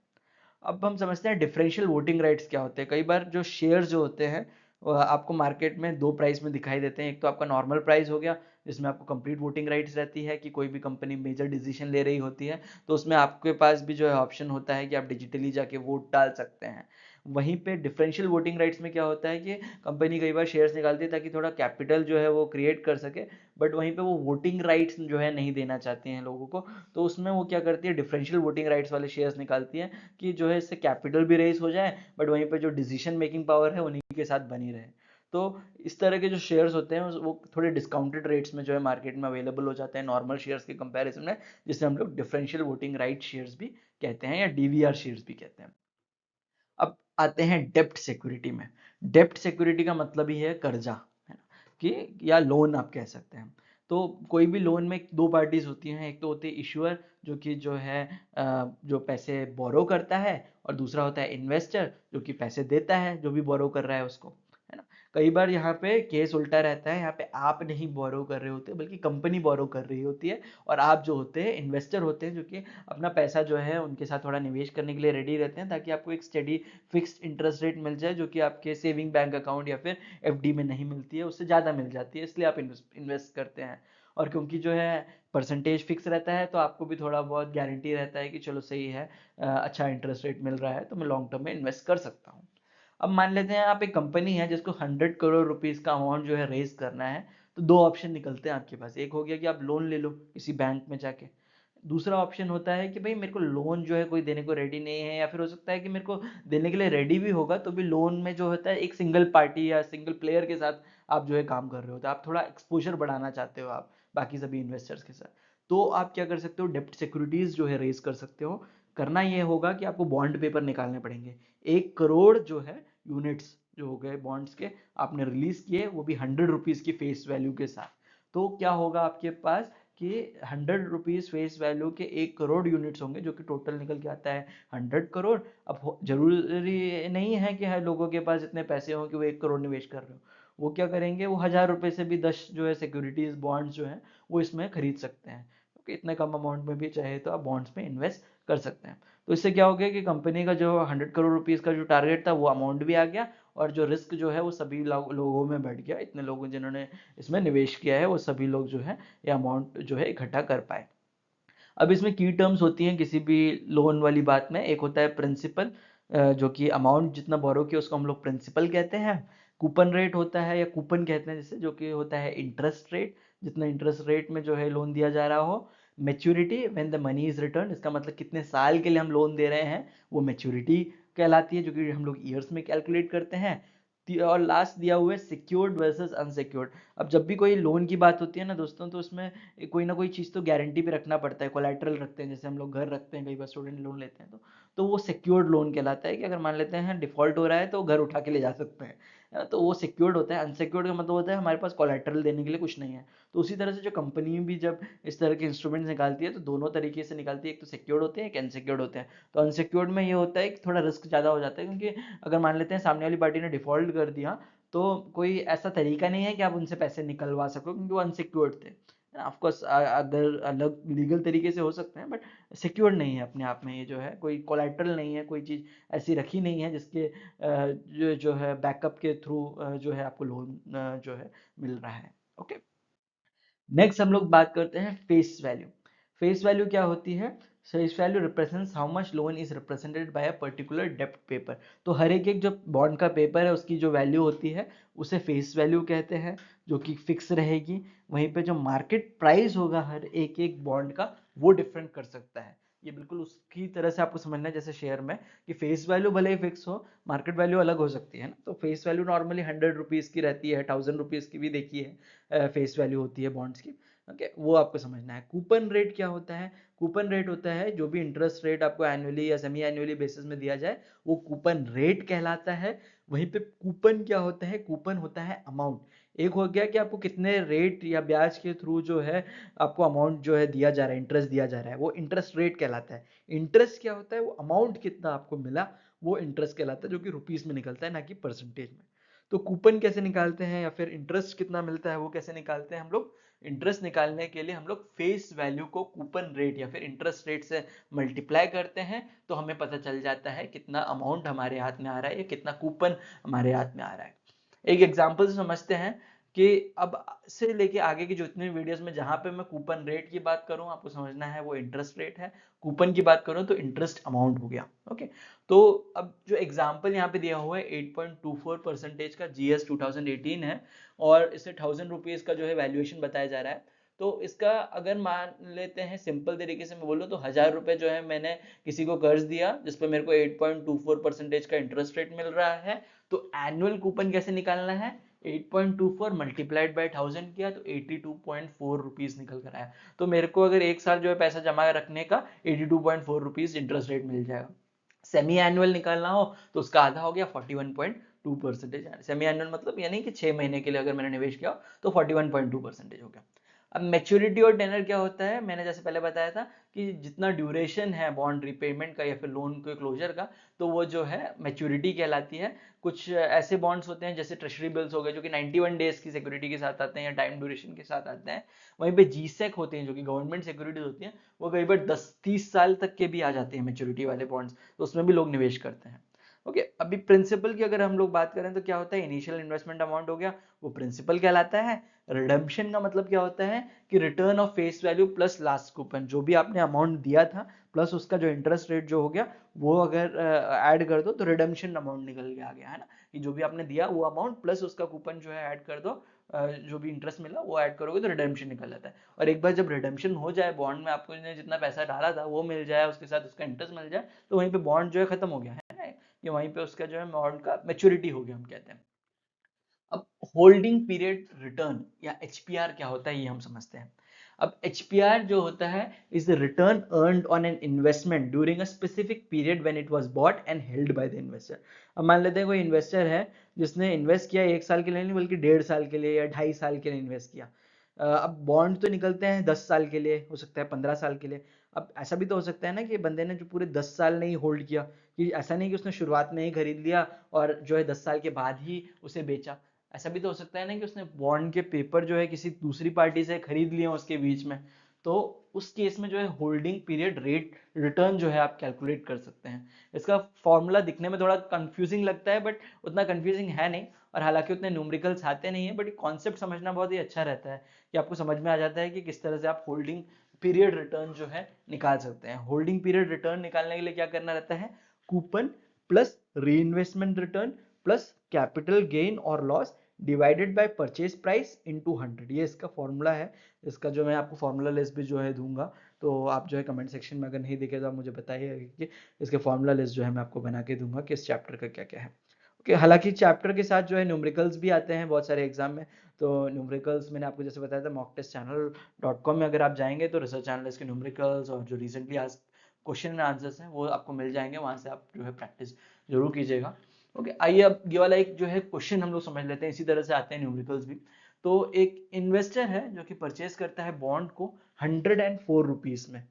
S1: अब हम समझते हैं डिफरेंशियल वोटिंग राइट्स क्या होते हैं। कई बार जो शेयर जो होते हैं आपको मार्केट में दो प्राइस में दिखाई देते हैं। एक तो आपका नॉर्मल प्राइस हो गया, जिसमें आपको कंप्लीट वोटिंग राइट्स रहती है कि कोई भी कंपनी मेजर डिसीजन ले रही होती है, तो उसमें आपके पास भी जो है ऑप्शन होता है कि आप डिजिटली जाके वोट डाल सकते हैं। वहीं पे डिफरेंशियल वोटिंग राइट्स में क्या होता है कि कंपनी कई बार शेयर्स निकालती है ताकि थोड़ा कैपिटल जो है वो क्रिएट कर सके, बट वहीं पे वो वोटिंग राइट्स जो है नहीं देना चाहती हैं लोगों को, तो उसमें वो क्या करती है, डिफरेंशियल वोटिंग राइट्स वाले शेयर्स निकालती हैं कि जो है इससे कैपिटल भी रेज हो जाए, बट वहीं पे जो डिसीजन मेकिंग पावर है उन्हीं के साथ बनी रहे। तो इस तरह के जो शेयर्स होते हैं वो थोड़े डिस्काउंटेड रेट्स में जो है मार्केट में अवेलेबल हो जाते हैं नॉर्मल शेयर्स के कंपैरिजन में, जिसे हम लोग डिफरेंशियल वोटिंग राइट शेयर्स भी कहते हैं या डीवीआर शेयर्स भी कहते हैं। अब आते हैं डेप्ट सिक्योरिटी में। डेप्ट सिक्योरिटी का मतलब ही है कर्जा, है ना, कि या लोन आप कह सकते हैं। तो कोई भी लोन में दो पार्टीज होती हैं, एक तो होती है इशूअर जो कि जो है जो पैसे बोरो करता है, और दूसरा होता है इन्वेस्टर जो कि पैसे देता है जो भी बोरो कर रहा है उसको, है ना। कई बार यहाँ पे केस उल्टा रहता है, यहाँ पे आप नहीं बोरो कर रहे होते बल्कि कंपनी बोरो कर रही होती है, और आप जो होते हैं इन्वेस्टर होते हैं जो कि अपना पैसा जो है उनके साथ थोड़ा निवेश करने के लिए रेडी रहते हैं, ताकि आपको एक स्टेडी फिक्स्ड इंटरेस्ट रेट मिल जाए जो कि आपके सेविंग बैंक अकाउंट या फिर एफडी में नहीं मिलती है, उससे ज़्यादा मिल जाती है, इसलिए आप इन्वेस्ट करते हैं। और क्योंकि जो है परसेंटेज फिक्स रहता है तो आपको भी थोड़ा बहुत गारंटी रहता है कि चलो सही है, अच्छा इंटरेस्ट रेट मिल रहा है तो मैं लॉन्ग टर्म में इन्वेस्ट कर सकता हूँ। अब मान लेते हैं आप एक कंपनी है जिसको 100 करोड़ रुपीस का अमाउंट जो है रेज करना है, तो दो ऑप्शन निकलते हैं आपके पास। एक हो गया कि आप लोन ले लो किसी बैंक में जाके, दूसरा ऑप्शन होता है कि भाई मेरे को लोन जो है कोई देने को रेडी नहीं है, या फिर हो सकता है कि मेरे को देने के लिए रेडी भी होगा तो भी लोन में जो होता है एक सिंगल पार्टी या सिंगल प्लेयर के साथ आप जो है काम कर रहे हो, तो आप थोड़ा एक्सपोजर बढ़ाना चाहते हो आप बाकी सभी इन्वेस्टर्स के साथ, तो आप क्या कर सकते हो, डेप्ट सिक्योरिटीज जो है रेज कर सकते हो। करना ये होगा कि आपको बॉन्ड पेपर निकालने पड़ेंगे। 1 करोड़ जो है यूनिट्स जो हो गए बॉन्ड्स के आपने रिलीज किए, वो भी 100 रुपीज की फेस वैल्यू के साथ। तो क्या होगा आपके पास कि 100 रुपीज फेस वैल्यू के 1 करोड़ यूनिट्स होंगे, जो कि टोटल निकल के आता है 100 करोड़। अब जरूरी नहीं है कि हर लोगों के पास इतने पैसे हों कि वो 1 करोड़ निवेश कर रहे हो, वो क्या करेंगे, वो 1000 रुपए से भी 10 जो है सिक्योरिटीज बॉन्ड्स जो है वो इसमें खरीद सकते हैं, क्योंकि इतने कम अमाउंट में भी चाहे तो आप बॉन्ड्स में इन्वेस्ट कर सकते हैं। तो इससे क्या हो गया कि कंपनी का जो 100 करोड़ रुपीज का जो टारगेट था वो अमाउंट भी आ गया, और जो रिस्क जो है वो सभी लोगों में बढ़ गया, इतने लोगों जिन्होंने इसमें निवेश किया है वो सभी लोग जो है ये अमाउंट जो है इकट्ठा कर पाए। अब इसमें की टर्म्स होती हैं किसी भी लोन वाली बात में। एक होता है प्रिंसिपल, जो कि अमाउंट जितना बोरो किया उसको हम लोग प्रिंसिपल कहते हैं। कूपन रेट होता है या कूपन कहते हैं जिसे, जो कि होता है इंटरेस्ट रेट, जितना इंटरेस्ट रेट में जो है लोन दिया जा रहा हो। Maturity when the money is return, इसका मतलब कितने साल के लिए हम लोन दे रहे हैं, वो मेच्योरिटी कहलाती है, जो कि हम लोग ईयर्स में कैलकुलेट करते हैं। और लास्ट दिया हुआ है सिक्योर्ड वर्सेस अनसिक्योर्ड। अब जब भी कोई लोन की बात होती है ना दोस्तों, तो उसमें कोई ना कोई चीज़ तो गारंटी पे रखना पड़ता है, कोलैटरल रखते हैं, जैसे हम लोग घर रखते हैं, कई बार स्टूडेंट लोन लेते हैं तो वो सिक्योर्ड लोन कहलाता है, कि अगर मान लेते हैं डिफॉल्ट हो रहा है तो घर उठा के ले जा सकते हैं, तो वो सिक्योर्ड होता है। अनसिक्योर्ड का मतलब होता है हमारे पास कोलैटरल देने के लिए कुछ नहीं है। तो उसी तरह से जो कंपनी भी जब इस तरह के इंस्ट्रूमेंट्स निकालती है तो दोनों तरीके से निकालती है, एक तो सिक्योर्ड होते हैं, एक अनसिक्योर्ड होते हैं। तो अनसिक्योर्ड में ये होता है कि थोड़ा रिस्क ज़्यादा हो जाता है, क्योंकि अगर मान लेते हैं सामने वाली पार्टी ने डिफॉल्ट कर दिया तो कोई ऐसा तरीका नहीं है कि आप उनसे पैसे निकलवा सको, क्योंकि वो अनसिक्योर्ड थे। ऑफ कोर्स अगर अलग लीगल तरीके से हो सकते हैं, बट सिक्योर्ड नहीं है अपने आप में, ये जो है कोई कोलैटरल नहीं है, कोई चीज़ ऐसी रखी नहीं है जिसके जो है बैकअप के थ्रू जो है आपको लोन जो है मिल रहा है। ओके, नेक्स्ट हम लोग बात करते हैं फेस वैल्यू। फेस वैल्यू क्या होती है? Face value represents how much loan is represented by a particular डेप्ट पेपर। तो हर एक एक जो बॉन्ड का पेपर है उसकी जो वैल्यू होती है उसे फेस वैल्यू कहते हैं, जो कि फिक्स रहेगी। वहीं पे जो मार्केट प्राइस होगा हर एक एक बॉन्ड का वो डिफरेंट कर सकता है। ये बिल्कुल उसकी तरह से आपको समझना है जैसे शेयर में, कि फेस वैल्यू भले ही फिक्स हो, मार्केट वैल्यू अलग हो सकती है ना। तो फेस वैल्यू नॉर्मली 100 रुपीज़ की रहती है, 1000 रुपीज़ की भी देखी है फेस वैल्यू होती है बॉन्ड्स की। ओके, वो आपको समझना है। कूपन रेट क्या होता है? कूपन रेट होता है जो भी इंटरेस्ट रेट आपको एनुअली या सेमी एनुअली बेसिस में दिया जाए वो कूपन रेट कहलाता है। वहीं पे कूपन क्या होता है? कूपन होता है अमाउंट। एक हो गया कि आपको कितने रेट या ब्याज के थ्रू जो है आपको अमाउंट जो है दिया जा रहा है, इंटरेस्ट दिया जा रहा है, वो इंटरेस्ट रेट कहलाता है। इंटरेस्ट क्या होता है? वो अमाउंट कितना आपको मिला वो इंटरेस्ट कहलाता है, जो कि रुपीस में निकलता है ना कि परसेंटेज में। तो कूपन कैसे निकालते हैं या फिर इंटरेस्ट कितना मिलता है वो कैसे निकालते हैं हम लोग? इंटरेस्ट निकालने के लिए हम लोग फेस वैल्यू को कूपन रेट या फिर इंटरेस्ट रेट से मल्टीप्लाई करते हैं, तो हमें पता चल जाता है कितना अमाउंट हमारे हाथ में आ रहा है या कितना कूपन हमारे हाथ में आ रहा है। एक एग्जांपल से समझते हैं कि अब से लेके आगे की जितनी वीडियोस में जहां पे मैं कूपन रेट की बात करूं आपको समझना है वो इंटरेस्ट रेट है, कूपन की बात करूं तो इंटरेस्ट अमाउंट हो गया। ओके, तो अब जो एग्जांपल यहाँ पे दिया हुआ है 8.24% का जीएस 2018 है, और इसे 1000 रुपीज का जो है वैल्यूएशन बताया जा रहा है। तो इसका अगर मान लेते हैं सिंपल तरीके से मैं बोलूँ तो 1000 रुपए जो है मैंने किसी को कर्ज दिया जिसपे मेरे को 8.24% का इंटरेस्ट रेट मिल रहा है। तो एनुअल कूपन कैसे निकालना है? 8.24 मल्टीप्लाइड बाय 1000 किया तो 82.4 रुपीज निकल कर आया। तो मेरे को अगर एक साल जो है पैसा जमा रखने का 82.4 रुपीज इंटरेस्ट रेट मिल जाएगा। सेमी एनुअल निकालना हो तो उसका आधा हो गया 41.2%। सेमी एनुअल मतलब यानी कि 6 महीने के लिए अगर मैंने निवेश किया तो 41.2% हो गया। अब मैच्योरिटी और टेनर क्या होता है, मैंने जैसे पहले बताया था कि जितना ड्यूरेशन है बॉन्ड रिपेमेंट का या फिर लोन के क्लोजर का, तो वो जो है मैच्योरिटी कहलाती है। कुछ ऐसे बॉन्ड्स होते हैं जैसे ट्रेजरी बिल्स हो गए जो कि 91 डेज की सिक्योरिटी के साथ आते हैं या टाइम ड्यूरेशन के साथ आते हैं। वहीं पे जीसेक होते हैं जो कि गवर्नमेंट सिक्योरिटीज होती हैं, वो कई बार 10-30 साल तक के भी आ जाते हैं मैच्योरिटी वाले बॉन्ड्स, तो उसमें भी लोग निवेश करते हैं। ओके, अभी प्रिंसिपल की अगर हम लोग बात करें तो क्या होता है, इनिशियल इन्वेस्टमेंट अमाउंट हो गया, वो प्रिंसिपल कहलाता है। रिडम्पशन का मतलब क्या होता है कि return of face value plus last coupon, जो भी आपने अमाउंट दिया था प्लस उसका जो इंटरेस्ट रेट जो हो गया वो अगर ऐड कर दो तो रिडम्पशन अमाउंट निकल के आ गया, है ना, कि जो भी आपने दिया वो अमाउंट प्लस उसका कूपन जो है ऐड कर दो, जो भी इंटरेस्ट मिला वो ऐड करोगे तो रिडम्पशन निकल जाता है। और एक बार जब रिडम्पशन हो जाए, बॉन्ड में आपको जितना पैसा डाला था वो मिल जाए, उसके साथ उसका इंटरेस्ट मिल जाए, तो वहीं पे बॉन्ड जो है खत्म हो गया है ना, ये वहीं पे उसका जो है बॉन्ड का मैच्योरिटी हो गया हम कहते हैं। अब होल्डिंग पीरियड रिटर्न या एचपीआर क्या होता है ये हम समझते हैं। अब एचपीआर जो होता है is the return earned on an investment during a specific period when it was bought and held by the investor. अब मान लेते हैं कोई इन्वेस्टर है जिसने इन्वेस्ट किया 1 साल के लिए नहीं बल्कि 1.5 साल के लिए या 2.5 साल के लिए इन्वेस्ट किया। अब बॉन्ड तो निकलते हैं 10 साल के लिए, हो सकता है 15 साल के लिए। अब ऐसा भी तो हो सकता है ना कि बंदे ने जो पूरे 10 साल नहीं होल्ड किया, कि ऐसा नहीं कि उसने शुरुआत में ही खरीद लिया और जो है 10 साल के बाद ही उसे बेचा। ऐसा भी तो हो सकता है ना कि उसने बॉन्ड के पेपर जो है किसी दूसरी पार्टी से खरीद लिए उसके बीच में, तो उस केस में जो है होल्डिंग पीरियड रेट रिटर्न जो है आप कैलकुलेट कर सकते हैं। इसका फॉर्मूला दिखने में थोड़ा कंफ्यूजिंग लगता है बट उतना कंफ्यूजिंग है नहीं, और हालांकि उतने न्यूमेरिकल्स आते नहीं है, बट कॉन्सेप्ट समझना बहुत ही अच्छा रहता है कि आपको समझ में आ जाता है कि किस तरह से आप होल्डिंग पीरियड रिटर्न जो है निकाल सकते हैं। होल्डिंग पीरियड रिटर्न निकालने के लिए क्या करना रहता है, coupon plus reinvestment return plus capital gain और loss divided by purchase price into 100, ये इसका फॉर्मूला है। इसका जो मैं आपको फॉर्मूला लिस्ट भी जो है दूंगा, तो आप जो है कमेंट सेक्शन में अगर नहीं देखे तो आप मुझे बताइए कि इसके फॉर्मूला लिस्ट जो है मैं आपको बना के दूंगा कि इस चैप्टर का क्या क्या है। ओके, हालांकि चैप्टर के साथ जो है न्यूमेरिकल्स भी आते हैं बहुत सारे एग्जाम में, तो न्यूमेरिकल्स मैंने आपको जैसे बताया था mocktestchannel.com में अगर आप जाएंगे तो रिसर्च एनालिस्ट के न्यूमेरिकल्स और जो रिसेंटली आज क्वेश्चन एंड आंसर्स हैं वो आपको मिल जाएंगे, वहां से आप जो है प्रैक्टिस जरूर कीजिएगा। ओके, आइए अब ये वाला एक जो है क्वेश्चन हम लोग समझ लेते हैं, इसी तरह से आते हैं न्यूमेरिकल्स भी। तो एक इन्वेस्टर है जो कि परचेज करता है बॉन्ड को 104 रुपीज में।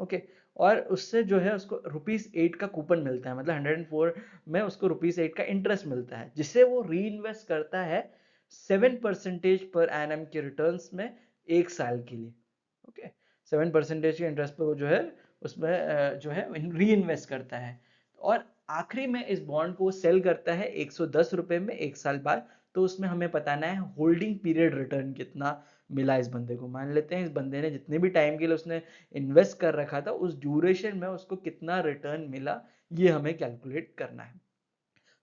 S1: ओके, और उससे जो है उसको ₹8 का कूपन मिलता है, मतलब 104 में उसको ₹8 का इंटरेस्ट मिलता है, जिसे वो री इन्वेस्ट करता है 7% पर एनम के रिटर्न्स में 1 साल के लिए। ओके, 7% के इंटरेस्ट पर वो जो है उसमें जो है री इन्वेस्ट करता है, और आखिरी में इस बॉन्ड को सेल करता है 110 रुपए में 1 साल बाद। तो उसमें हमें बताना है होल्डिंग पीरियड रिटर्न कितना मिला इस बंदे को। मान लेते हैं इस बंदे ने जितने भी टाइम के लिए उसने इन्वेस्ट कर रखा था उस ड्यूरेशन में उसको कितना रिटर्न मिला, ये हमें कैलकुलेट करना है।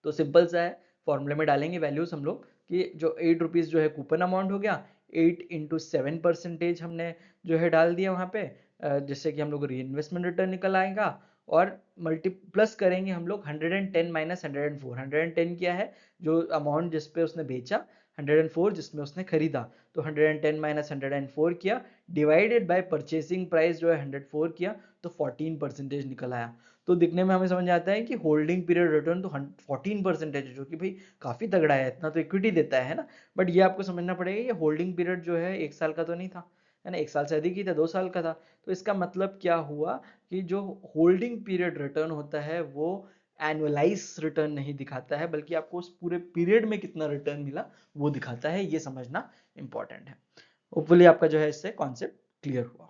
S1: तो सिंपल सा है, फॉर्मूले में डालेंगे वैल्यूज हम लोग कि जो 8 रुपीज जो है कूपन अमाउंट हो गया, 8 × 7% हमने जो है डाल दिया वहां पे, जिससे कि हम लोग री इन्वेस्टमेंट रिटर्न निकल आएगा। और मल्टी प्लस करेंगे हम लोग 110 माइनस 104, 110 क्या है जो अमाउंट जिसपे उसने बेचा, 104 जिसमें उसने खरीदा, तो 110 माइनस 104 किया, डिवाइडेड बाय परचेसिंग प्राइस जो है 104 किया, तो 14% निकल आया। तो दिखने में हमें समझ आता है कि होल्डिंग पीरियड रिटर्न तो 14% है, जो कि भाई काफी तगड़ा है, इतना तो इक्विटी देता है ना। बट ये आपको समझना पड़ेगा ये होल्डिंग पीरियड जो है 1 साल का तो नहीं था, है ना, 1 साल से अधिक ही था, 2 साल का था। तो इसका मतलब क्या हुआ कि जो होल्डिंग पीरियड रिटर्न होता है वो एनुअलाइज रिटर्न नहीं दिखाता है, बल्कि आपको उस पूरे पीरियड में कितना रिटर्न मिला वो दिखाता है, ये समझना इंपॉर्टेंट है। होपफुली आपका जो है इससे कॉन्सेप्ट क्लियर हुआ।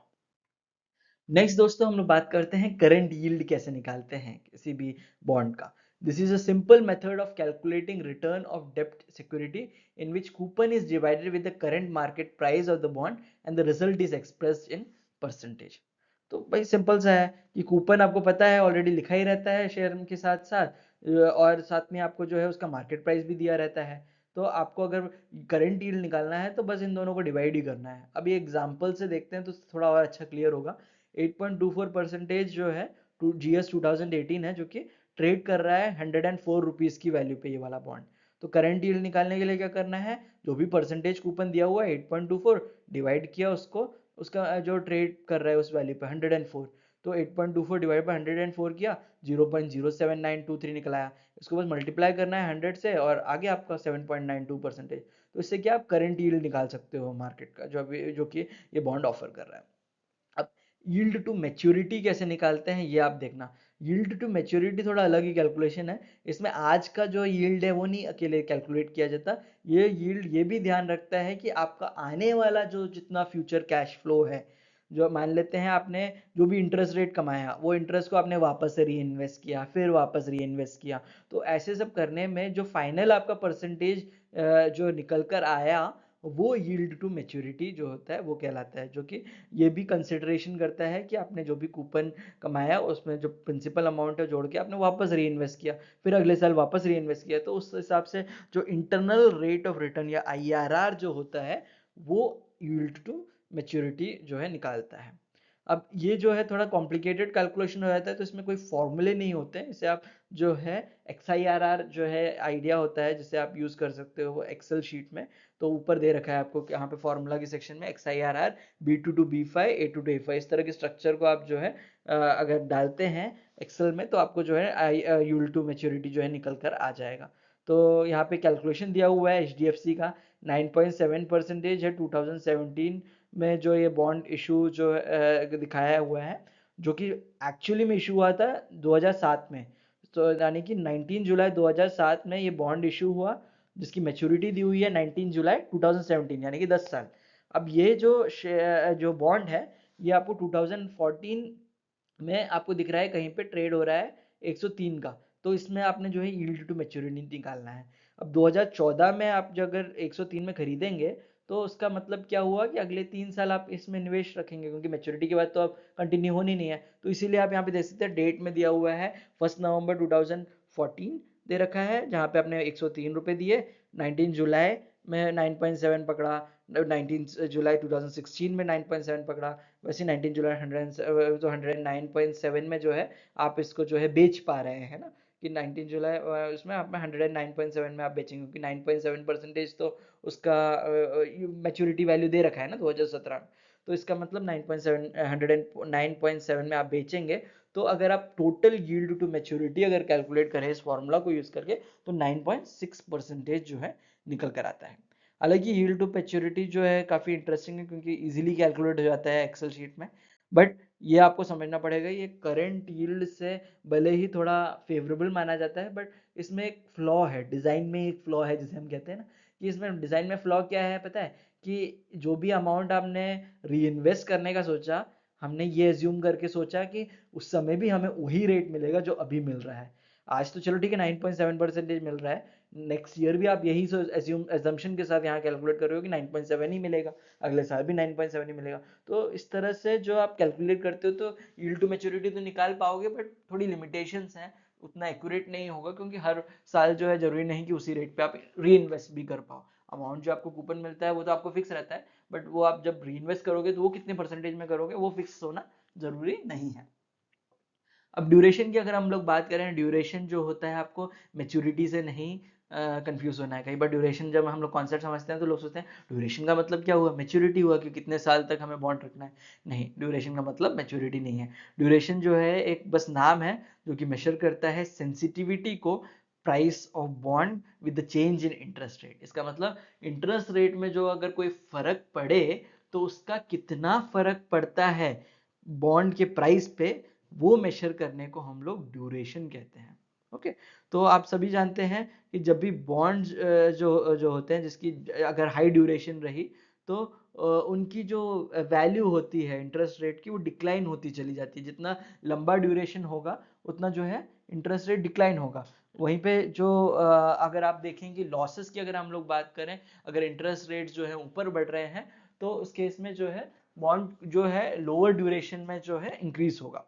S1: नेक्स्ट दोस्तों हम लोग बात करते हैं करंट यील्ड कैसे निकालते हैं किसी भी बॉन्ड का। This is a simple method of calculating return of डेब्ट security in which coupon is divided with the current market price of the bond and the result is expressed in percentage. तो भाई simple सा है कि coupon आपको पता है already लिखा ही रहता है शेयर के साथ साथ, और साथ में आपको जो है उसका मार्केट प्राइस भी दिया रहता है। तो आपको अगर करंट यील्ड निकालना है तो बस इन दोनों को डिवाइड ही करना है। अभी एग्जांपल से देखते हैं तो थोड़ा और अच्छा क्लियर होगा। 8.24% जो है GS 2018 है, जो कि ट्रेड कर रहा है 104 रुपीज की वैल्यू पे ये वाला बॉन्ड। तो करंट यील्ड निकालने के लिए क्या करना है, जो भी परसेंटेज कूपन दिया हुआ है 8.24 डिवाइड किया उसको, उसका जो ट्रेड कर रहा है उस वैल्यू पे 104, तो 8.24 डिवाइड बाय 104 किया, 0.07923 निकला आया। इसको बस मल्टीप्लाई करना है 100 से और आगे आपका 7.92%। तो इससे क्या आप करंट यील्ड निकाल सकते हो मार्केट का, जो कि ये बॉन्ड ऑफर कर रहा है। अब यील्ड टू मैच्योरिटी कैसे निकालते हैं ये आप देखना। यील्ड टू मैच्योरिटी थोड़ा अलग ही कैलकुलेशन है। इसमें आज का जो यील्ड है वो नहीं अकेले कैलकुलेट किया जाता। ये यील्ड ये भी ध्यान रखता है कि आपका आने वाला जो जितना फ्यूचर कैश फ्लो है, जो मान लेते हैं आपने जो भी इंटरेस्ट रेट कमाया वो इंटरेस्ट को आपने वापस से री इन्वेस्ट किया, फिर वापस री इन्वेस्ट किया, तो ऐसे सब करने में जो फाइनल आपका परसेंटेज जो निकल कर आया वो यील्ड टू मैच्योरिटी जो होता है वो कहलाता है। जो कि ये भी कंसिडरेशन करता है कि आपने जो भी कूपन कमाया उसमें जो प्रिंसिपल अमाउंट है जोड़ के आपने वापस री इन्वेस्ट किया, फिर अगले साल वापस री इन्वेस्ट किया, तो उस हिसाब से जो इंटरनल रेट ऑफ रिटर्न या आईआरआर जो होता है वो यील्ड टू मैच्योरिटी जो है निकालता है। अब ये जो है थोड़ा कॉम्प्लिकेटेड कैलकुलेशन हो जाता है, तो इसमें कोई फॉर्मूले नहीं होते हैं। इसे आप जो है XIRR जो है आइडिया होता है जिसे आप यूज कर सकते हो एक्सेल शीट में। तो ऊपर दे रखा है आपको यहाँ पे फॉर्मूला के सेक्शन में XIRR B2 to B5 A2 to A5 इस तरह के स्ट्रक्चर को आप जो है अगर डालते हैं एक्सेल में तो आपको जो है यील्ड टू मैच्योरिटी जो है निकल कर आ जाएगा। तो यहाँ पे कैलकुलेशन दिया हुआ है HDFC का 9.7% है 2017 में जो ये बॉन्ड इशू जो दिखाया हुआ है, जो कि एक्चुअली में इशू हुआ था 2007 में। तो यानी कि 19 जुलाई 2007 में ये बॉन्ड इशू हुआ जिसकी मैच्योरिटी दी हुई है 19 जुलाई 2017 यानी कि 10 साल। अब ये जो बॉन्ड है ये आपको 2014 में आपको दिख रहा है कहीं पे ट्रेड हो रहा है 103 का, तो इसमें आपने जो है यील्ड टू मैच्योरिटी निकालना है। अब 2014 में आप जो अगर 103 में खरीदेंगे तो उसका मतलब क्या हुआ कि अगले 3 साल आप इसमें निवेश रखेंगे, क्योंकि मैच्योरिटी के बाद तो अब कंटिन्यू होनी नहीं है। तो इसीलिए आप यहाँ पे देख सकते हैं डेट में दिया हुआ है 1 नवंबर 2014 दे रखा है, जहाँ पे आपने 103 रुपये दिए। 19 जुलाई में 9.7 पकड़ा, 19 जुलाई 2016 में 9.7 पकड़ा, वैसे 19 जुलाई 100 तो 109.7 में जो है आप इसको जो है बेच पा रहे हैं ना, कि 19 जुलाई उसमें आप 109.7 में आप बेचेंगे, क्योंकि 9.7% तो उसका मैच्योरिटी वैल्यू दे रखा है ना 2017 में। तो इसका मतलब 109.7 में आप बेचेंगे। तो अगर आप टोटल यील्ड टू मैच्योरिटी अगर कैलकुलेट करें इस फॉर्मूला को यूज करके तो 9.6% जो है निकल कर आता है। हालांकि यील्ड टू मैच्योरिटी जो है काफी इंटरेस्टिंग है क्योंकि इजीली कैलकुलेट हो जाता है एक्सेल शीट में। बट ये आपको समझना पड़ेगा ये करंट यील्ड से भले ही थोड़ा फेवरेबल माना जाता है, बट इसमें एक फ्लॉ है, डिजाइन में एक फ्लॉ है जिसे हम कहते हैं ना, कि इसमें डिजाइन में फ्लॉ क्या है पता है, कि जो भी अमाउंट आपने री इन्वेस्ट करने का सोचा, हमने ये एज्यूम करके सोचा कि उस समय भी हमें वही रेट मिलेगा जो अभी मिल रहा है। आज तो चलो ठीक है 9.7% मिल रहा है, नेक्स्ट ईयर भी आप यही एजम्पशन के साथ यहाँ कैलकुलेट कर रहे हो कि 9.7 ही मिलेगा, अगले साल भी 9.7 ही मिलेगा। तो इस तरह से जो आप कैलकुलेट करते हो तो यील्ड टू मैच्योरिटी तो निकाल पाओगे, बट थोड़ी लिमिटेशंस हैं, उतना एक्यूरेट नहीं होगा, क्योंकि हर साल जो है जरूरी नहीं कि उसी रेट पे आप री इन्वेस्ट भी कर पाओ। अमाउंट जो आपको कूपन मिलता है वो तो आपको फिक्स रहता है, बट वो आप जब री इन्वेस्ट करोगे तो वो कितने परसेंटेज में करोगे वो फिक्स होना जरूरी नहीं है। अब ड्यूरेशन की अगर हम लोग बात करें, ड्यूरेशन जो होता है आपको मैच्योरिटी से नहीं कंफ्यूज होना है। कई बार ड्यूरेशन जब हम लोग कॉन्सेप्ट समझते हैं तो लोग सोचते हैं ड्यूरेशन का मतलब क्या हुआ, मैच्योरिटी हुआ कि कितने साल तक हमें बॉन्ड रखना है। नहीं, ड्यूरेशन का मतलब मैच्योरिटी नहीं है। ड्यूरेशन जो है एक बस नाम है जो कि मेजर करता है सेंसिटिविटी को price of bond with the change in interest rate. इसका मतलब इंटरेस्ट रेट में जो अगर कोई फर्क पड़े तो उसका कितना फर्क पड़ता है बॉन्ड के प्राइस पे, वो मेजर करने को हम लोग ड्यूरेशन कहते हैं। ओके, तो आप सभी जानते हैं कि जब भी बॉन्ड्स जो जो होते हैं जिसकी अगर हाई ड्यूरेशन रही तो उनकी जो वैल्यू होती है इंटरेस्ट रेट की वो डिक्लाइन होती चली जाती है। जितना लंबा ड्यूरेशन होगा उतना जो है इंटरेस्ट रेट डिक्लाइन होगा। वहीं पे जो अगर आप देखेंगे लॉसेस की अगर हम लोग बात करें, अगर इंटरेस्ट रेट जो है ऊपर बढ़ रहे हैं तो उस केस में जो है बॉन्ड जो है लोअर ड्यूरेशन में जो है इंक्रीज होगा।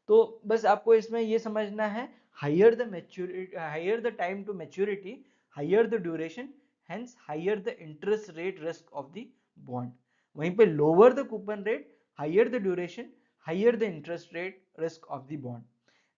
S1: तो बस आपको इसमें ये समझना है, higher the maturity, higher the time to maturity, higher the duration, hence higher the interest rate risk of the bond. वहीं पे lower the coupon rate, higher the duration, higher the interest rate risk of the bond,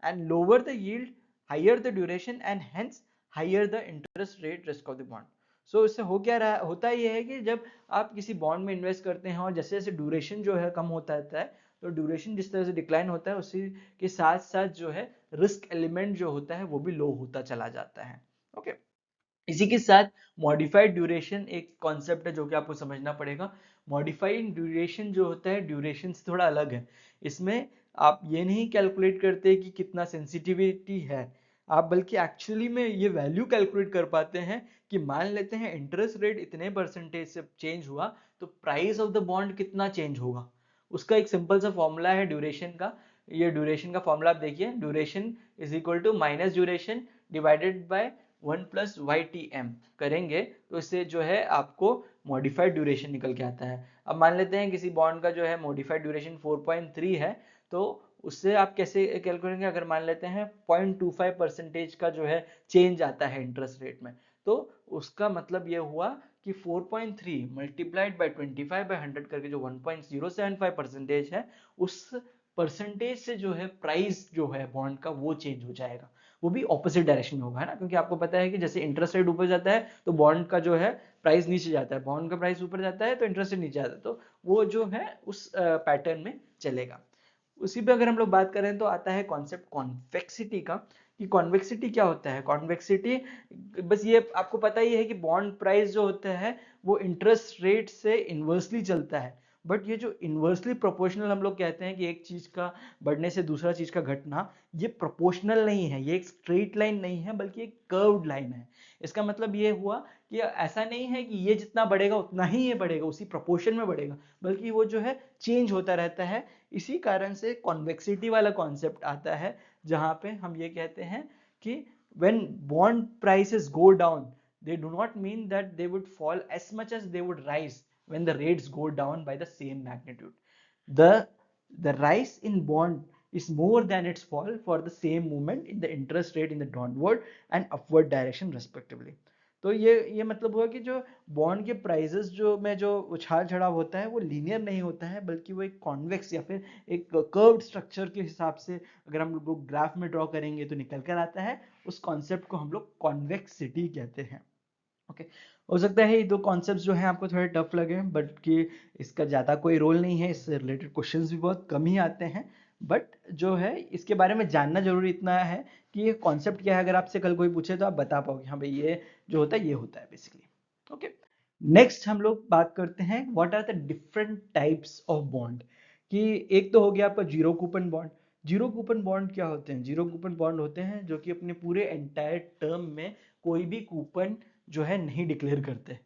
S1: and lower the yield, higher the duration and hence higher the interest rate risk of the bond. So इससे हो क्या रहा होता ये है कि जब आप किसी बॉन्ड में इन्वेस्ट करते हैं और जैसे जैसे ड्यूरेशन जो है कम होता रहता है, तो ड्यूरेशन जिस तरह से डिक्लाइन होता है उसी के साथ साथ जो है रिस्क एलिमेंट जो होता है वो भी लो होता चला जाता है। ओके, इसी के साथ मॉडिफाइड ड्यूरेशन एक कॉन्सेप्ट है जो कि आपको समझना पड़ेगा। मॉडिफाइड ड्यूरेशन जो होता है ड्यूरेशन से थोड़ा अलग है। इसमें आप ये नहीं कैलकुलेट करते कि कितना सेंसिटिविटी है, आप बल्कि एक्चुअली में ये वैल्यू कैलकुलेट कर पाते हैं कि मान लेते हैं इंटरेस्ट रेट इतने परसेंटेज से चेंज हुआ तो प्राइस ऑफ द बॉन्ड कितना चेंज होगा। उसका एक सिंपल सा फॉर्मूला है ड्यूरेशन का। ये ड्यूरेशन का फॉर्मूला आप देखिए, duration is equal to minus duration divided by 1+YTM करेंगे तो इससे जो है आपको मॉडिफाइड ड्यूरेशन निकल के आता है। अब मान लेते हैं किसी बॉन्ड का जो है मॉडिफाइड ड्यूरेशन 4.3 है, तो उससे आप कैसे कैलकुलेट करेंगे, अगर मान लेते हैं 0.25% का जो है चेंज आता है इंटरेस्ट रेट में, तो उसका मतलब ये हुआ कि 4.3 मल्टीप्लाइड बाई 25/100 करके जो 1.075% है, उस परसेंटेज से जो है प्राइस जो है बॉन्ड का वो चेंज हो जाएगा। वो भी ऑपोजिट डायरेक्शन में होगा, है ना, क्योंकि आपको पता है कि जैसे इंटरेस्ट रेट ऊपर जाता है तो बॉन्ड का जो है प्राइस नीचे जाता है, बॉन्ड का प्राइस ऊपर जाता है तो इंटरेस्ट रेट नीचे आता है, तो वो जो है उस पैटर्न में चलेगा। उसी पे अगर हम लोग बात करें तो आता है कॉन्सेप्ट कॉन्वेक्सिटी का, कि कॉन्वेक्सिटी क्या होता है। कॉन्वेक्सिटी बस ये आपको पता ही है कि बॉन्ड प्राइस जो होता है वो इंटरेस्ट रेट से इन्वर्सली चलता है, बट ये जो इन्वर्सली प्रोपोर्शनल हम लोग कहते हैं कि एक चीज का बढ़ने से दूसरा चीज का घटना, ये प्रोपोर्शनल नहीं है, ये एक स्ट्रेट लाइन नहीं है बल्कि एक कर्व्ड लाइन है। इसका मतलब ये हुआ कि ऐसा नहीं है कि ये जितना बढ़ेगा उतना ही ये बढ़ेगा, उसी प्रोपोर्शन में बढ़ेगा, बल्कि वो जो है चेंज होता रहता है। इसी कारण से कॉन्वेक्सिटी वाला कॉन्सेप्ट आता है, जहां पे हम ये कहते हैं कि when bond prices go down, they do not mean that they would fall as much as they would rise when the rates go down by the same magnitude. The rise in bond is more than its fall for the same movement in the interest rate in the downward and upward direction respectively. तो ये मतलब हुआ कि जो bond के prices जो में जो उछाल चढ़ाव होता है वो लीनियर नहीं होता है, बल्कि वो एक कॉन्वेक्स या फिर एक कर्व्ड स्ट्रक्चर के हिसाब से अगर हम लोग ग्राफ में ड्रॉ करेंगे तो निकल कर आता है। उस कॉन्सेप्ट को हम लोग कॉन्वेक्सिटी कहते हैं। ओके, हो सकता है ये दो कॉन्सेप्ट्स जो हैं आपको थोड़े टफ लगे, बट कि इसका ज़्यादा कोई रोल नहीं है, इससे रिलेटेड क्वेश्चंस भी बहुत कम ही आते हैं, बट जो है इसके बारे में जानना जरूरी इतना है कि ये कॉन्सेप्ट क्या है। अगर आपसे कल कोई पूछे तो आप बता पाओगे हाँ भाई ये जो होता है ये होता है बेसिकली। ओके, नेक्स्ट हम लोग बात करते हैं what are the different types of bond. कि एक तो हो गया आपका zero coupon bond. Zero coupon bond क्या होते हैं? जीरो कूपन बॉन्ड होते हैं जो कि अपने पूरे एंटायर टर्म में कोई भी कूपन जो है नहीं डिक्लेयर करते।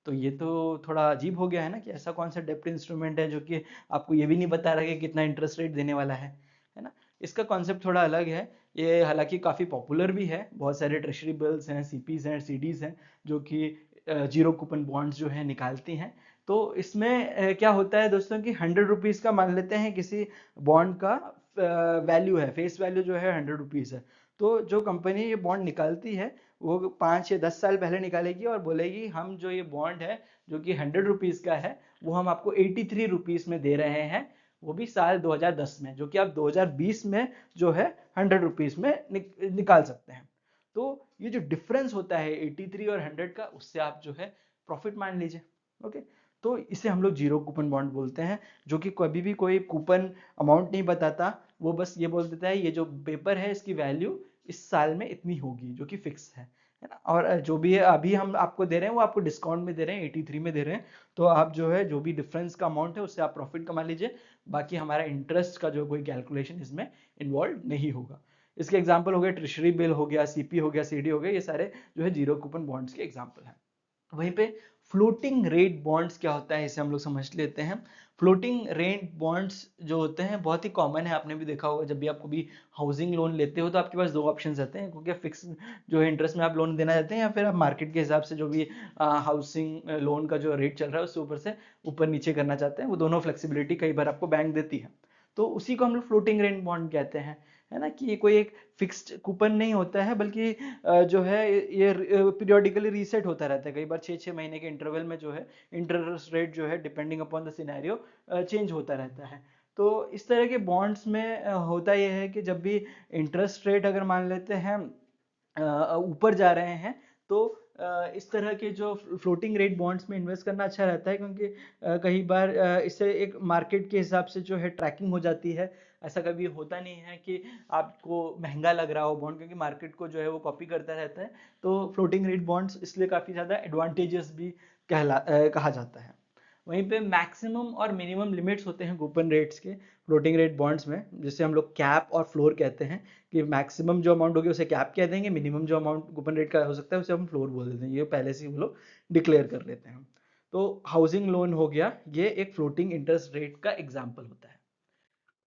S1: तो ये तो थोड़ा अजीब हो गया है ना, कि ऐसा कौन सा डेप्ट इंस्ट्रूमेंट है जो कि आपको ये भी नहीं बता रहा है कि कितना इंटरेस्ट रेट देने वाला है ना। इसका कॉन्सेप्ट थोड़ा अलग है। ये हालांकि काफ़ी पॉपुलर भी है, बहुत सारे ट्रेजरी बिल्स हैं, सीपीज हैं, सीडीज हैं जो कि जीरो कूपन बॉन्ड्स जो है निकालती हैं। तो इसमें क्या होता है दोस्तों कि 100 रुपीज़ का मान लेते हैं किसी बॉन्ड का वैल्यू है, फेस वैल्यू जो है 100 रुपीज़ है। तो जो कंपनी ये बॉन्ड निकालती है वो 5 या 10 साल पहले निकालेगी और बोलेगी हम जो ये बॉन्ड है जो कि 100 रुपीज़ का है वो हम आपको 83 रुपीज़ में दे रहे हैं, वो भी साल 2010 में, जो कि आप 2020 में जो है 100 रुपीज़ में निकाल सकते हैं। तो ये जो डिफरेंस होता है 83 और 100 का, उससे आप जो है प्रॉफिट मान लीजिए। ओके, तो इसे हम लोग जीरो कूपन बॉन्ड बोलते हैं, जो कि कभी भी कोई कूपन अमाउंट नहीं बताता, वो बस ये बोल देता है ये जो पेपर है इसकी वैल्यू इस साल में इतनी होगी, जो कि फिक्स है ना। और जो भी है अभी हम आपको दे रहे हैं वो आपको डिस्काउंट में दे रहे हैं, 83 में दे रहे हैं, तो आप जो है जो भी डिफरेंस का अमाउंट है उससे आप प्रॉफिट कमा लीजिए। बाकी हमारा इंटरेस्ट का जो कोई कैलकुलेशन इसमें इन्वॉल्व नहीं होगा। इसके एग्जाम्पल हो गए ट्रेजरी बिल हो गया, सीपी हो गया, सीडी हो गया, ये सारे जो है जीरो कूपन बॉन्ड्स के एग्जाम्पल हैं। वहीं पे फ्लोटिंग रेट बॉन्ड्स क्या होता है इसे हम लोग समझ लेते हैं। फ्लोटिंग रेट बॉन्ड्स जो होते हैं बहुत ही कॉमन है, आपने भी देखा होगा जब भी आप कभी हाउसिंग लोन लेते हो तो आपके पास दो ऑप्शन रहते हैं, क्योंकि फिक्स जो है इंटरेस्ट में आप लोन देना चाहते हैं या फिर आप मार्केट के हिसाब से जो भी हाउसिंग लोन का जो रेट चल रहा है उससे ऊपर से ऊपर नीचे करना चाहते हैं, वो दोनों फ्लेक्सिबिलिटी कई बार आपको बैंक देती है। तो उसी को हम लोग फ्लोटिंग रेट बॉन्ड कहते हैं, है ना। कि ये कोई एक फिक्स्ड कूपन नहीं होता है, बल्कि जो है ये पीरियोडिकली रीसेट होता रहता है, कई बार 6-6 महीने के इंटरवल में जो है इंटरेस्ट रेट जो है depending upon the scenario change होता रहता है। तो इस तरह के बॉन्ड्स में होता यह है कि जब भी इंटरेस्ट रेट अगर मान लेते हैं ऊपर जा रहे हैं, तो इस तरह के जो फ्लोटिंग रेट बॉन्ड्स में इन्वेस्ट करना अच्छा रहता है, क्योंकि कई बार इससे एक मार्केट के हिसाब से जो है ट्रैकिंग हो जाती है। ऐसा कभी होता नहीं है कि आपको महंगा लग रहा हो बॉन्ड, क्योंकि मार्केट को जो है वो कॉपी करता रहता है। तो फ्लोटिंग रेट बॉन्ड्स इसलिए काफ़ी ज़्यादा एडवांटेजेस भी कहा जाता है। वहीं पे मैक्सिमम और मिनिमम लिमिट्स होते हैं कूपन रेट्स के फ्लोटिंग रेट बॉन्ड्स में, जिसे हम लोग कैप और फ्लोर कहते हैं। कि मैक्सिमम जो अमाउंट होगी उसे कैप कह देंगे, मिनिमम जो अमाउंट कूपन रेट का हो सकता है उसे हम फ्लोर बोल देते हैं। ये पहले से ही वो लोग डिक्लेयर कर लेते हैं। तो हाउसिंग लोन हो गया, ये एक फ्लोटिंग इंटरेस्ट रेट का एग्जाम्पल होता है।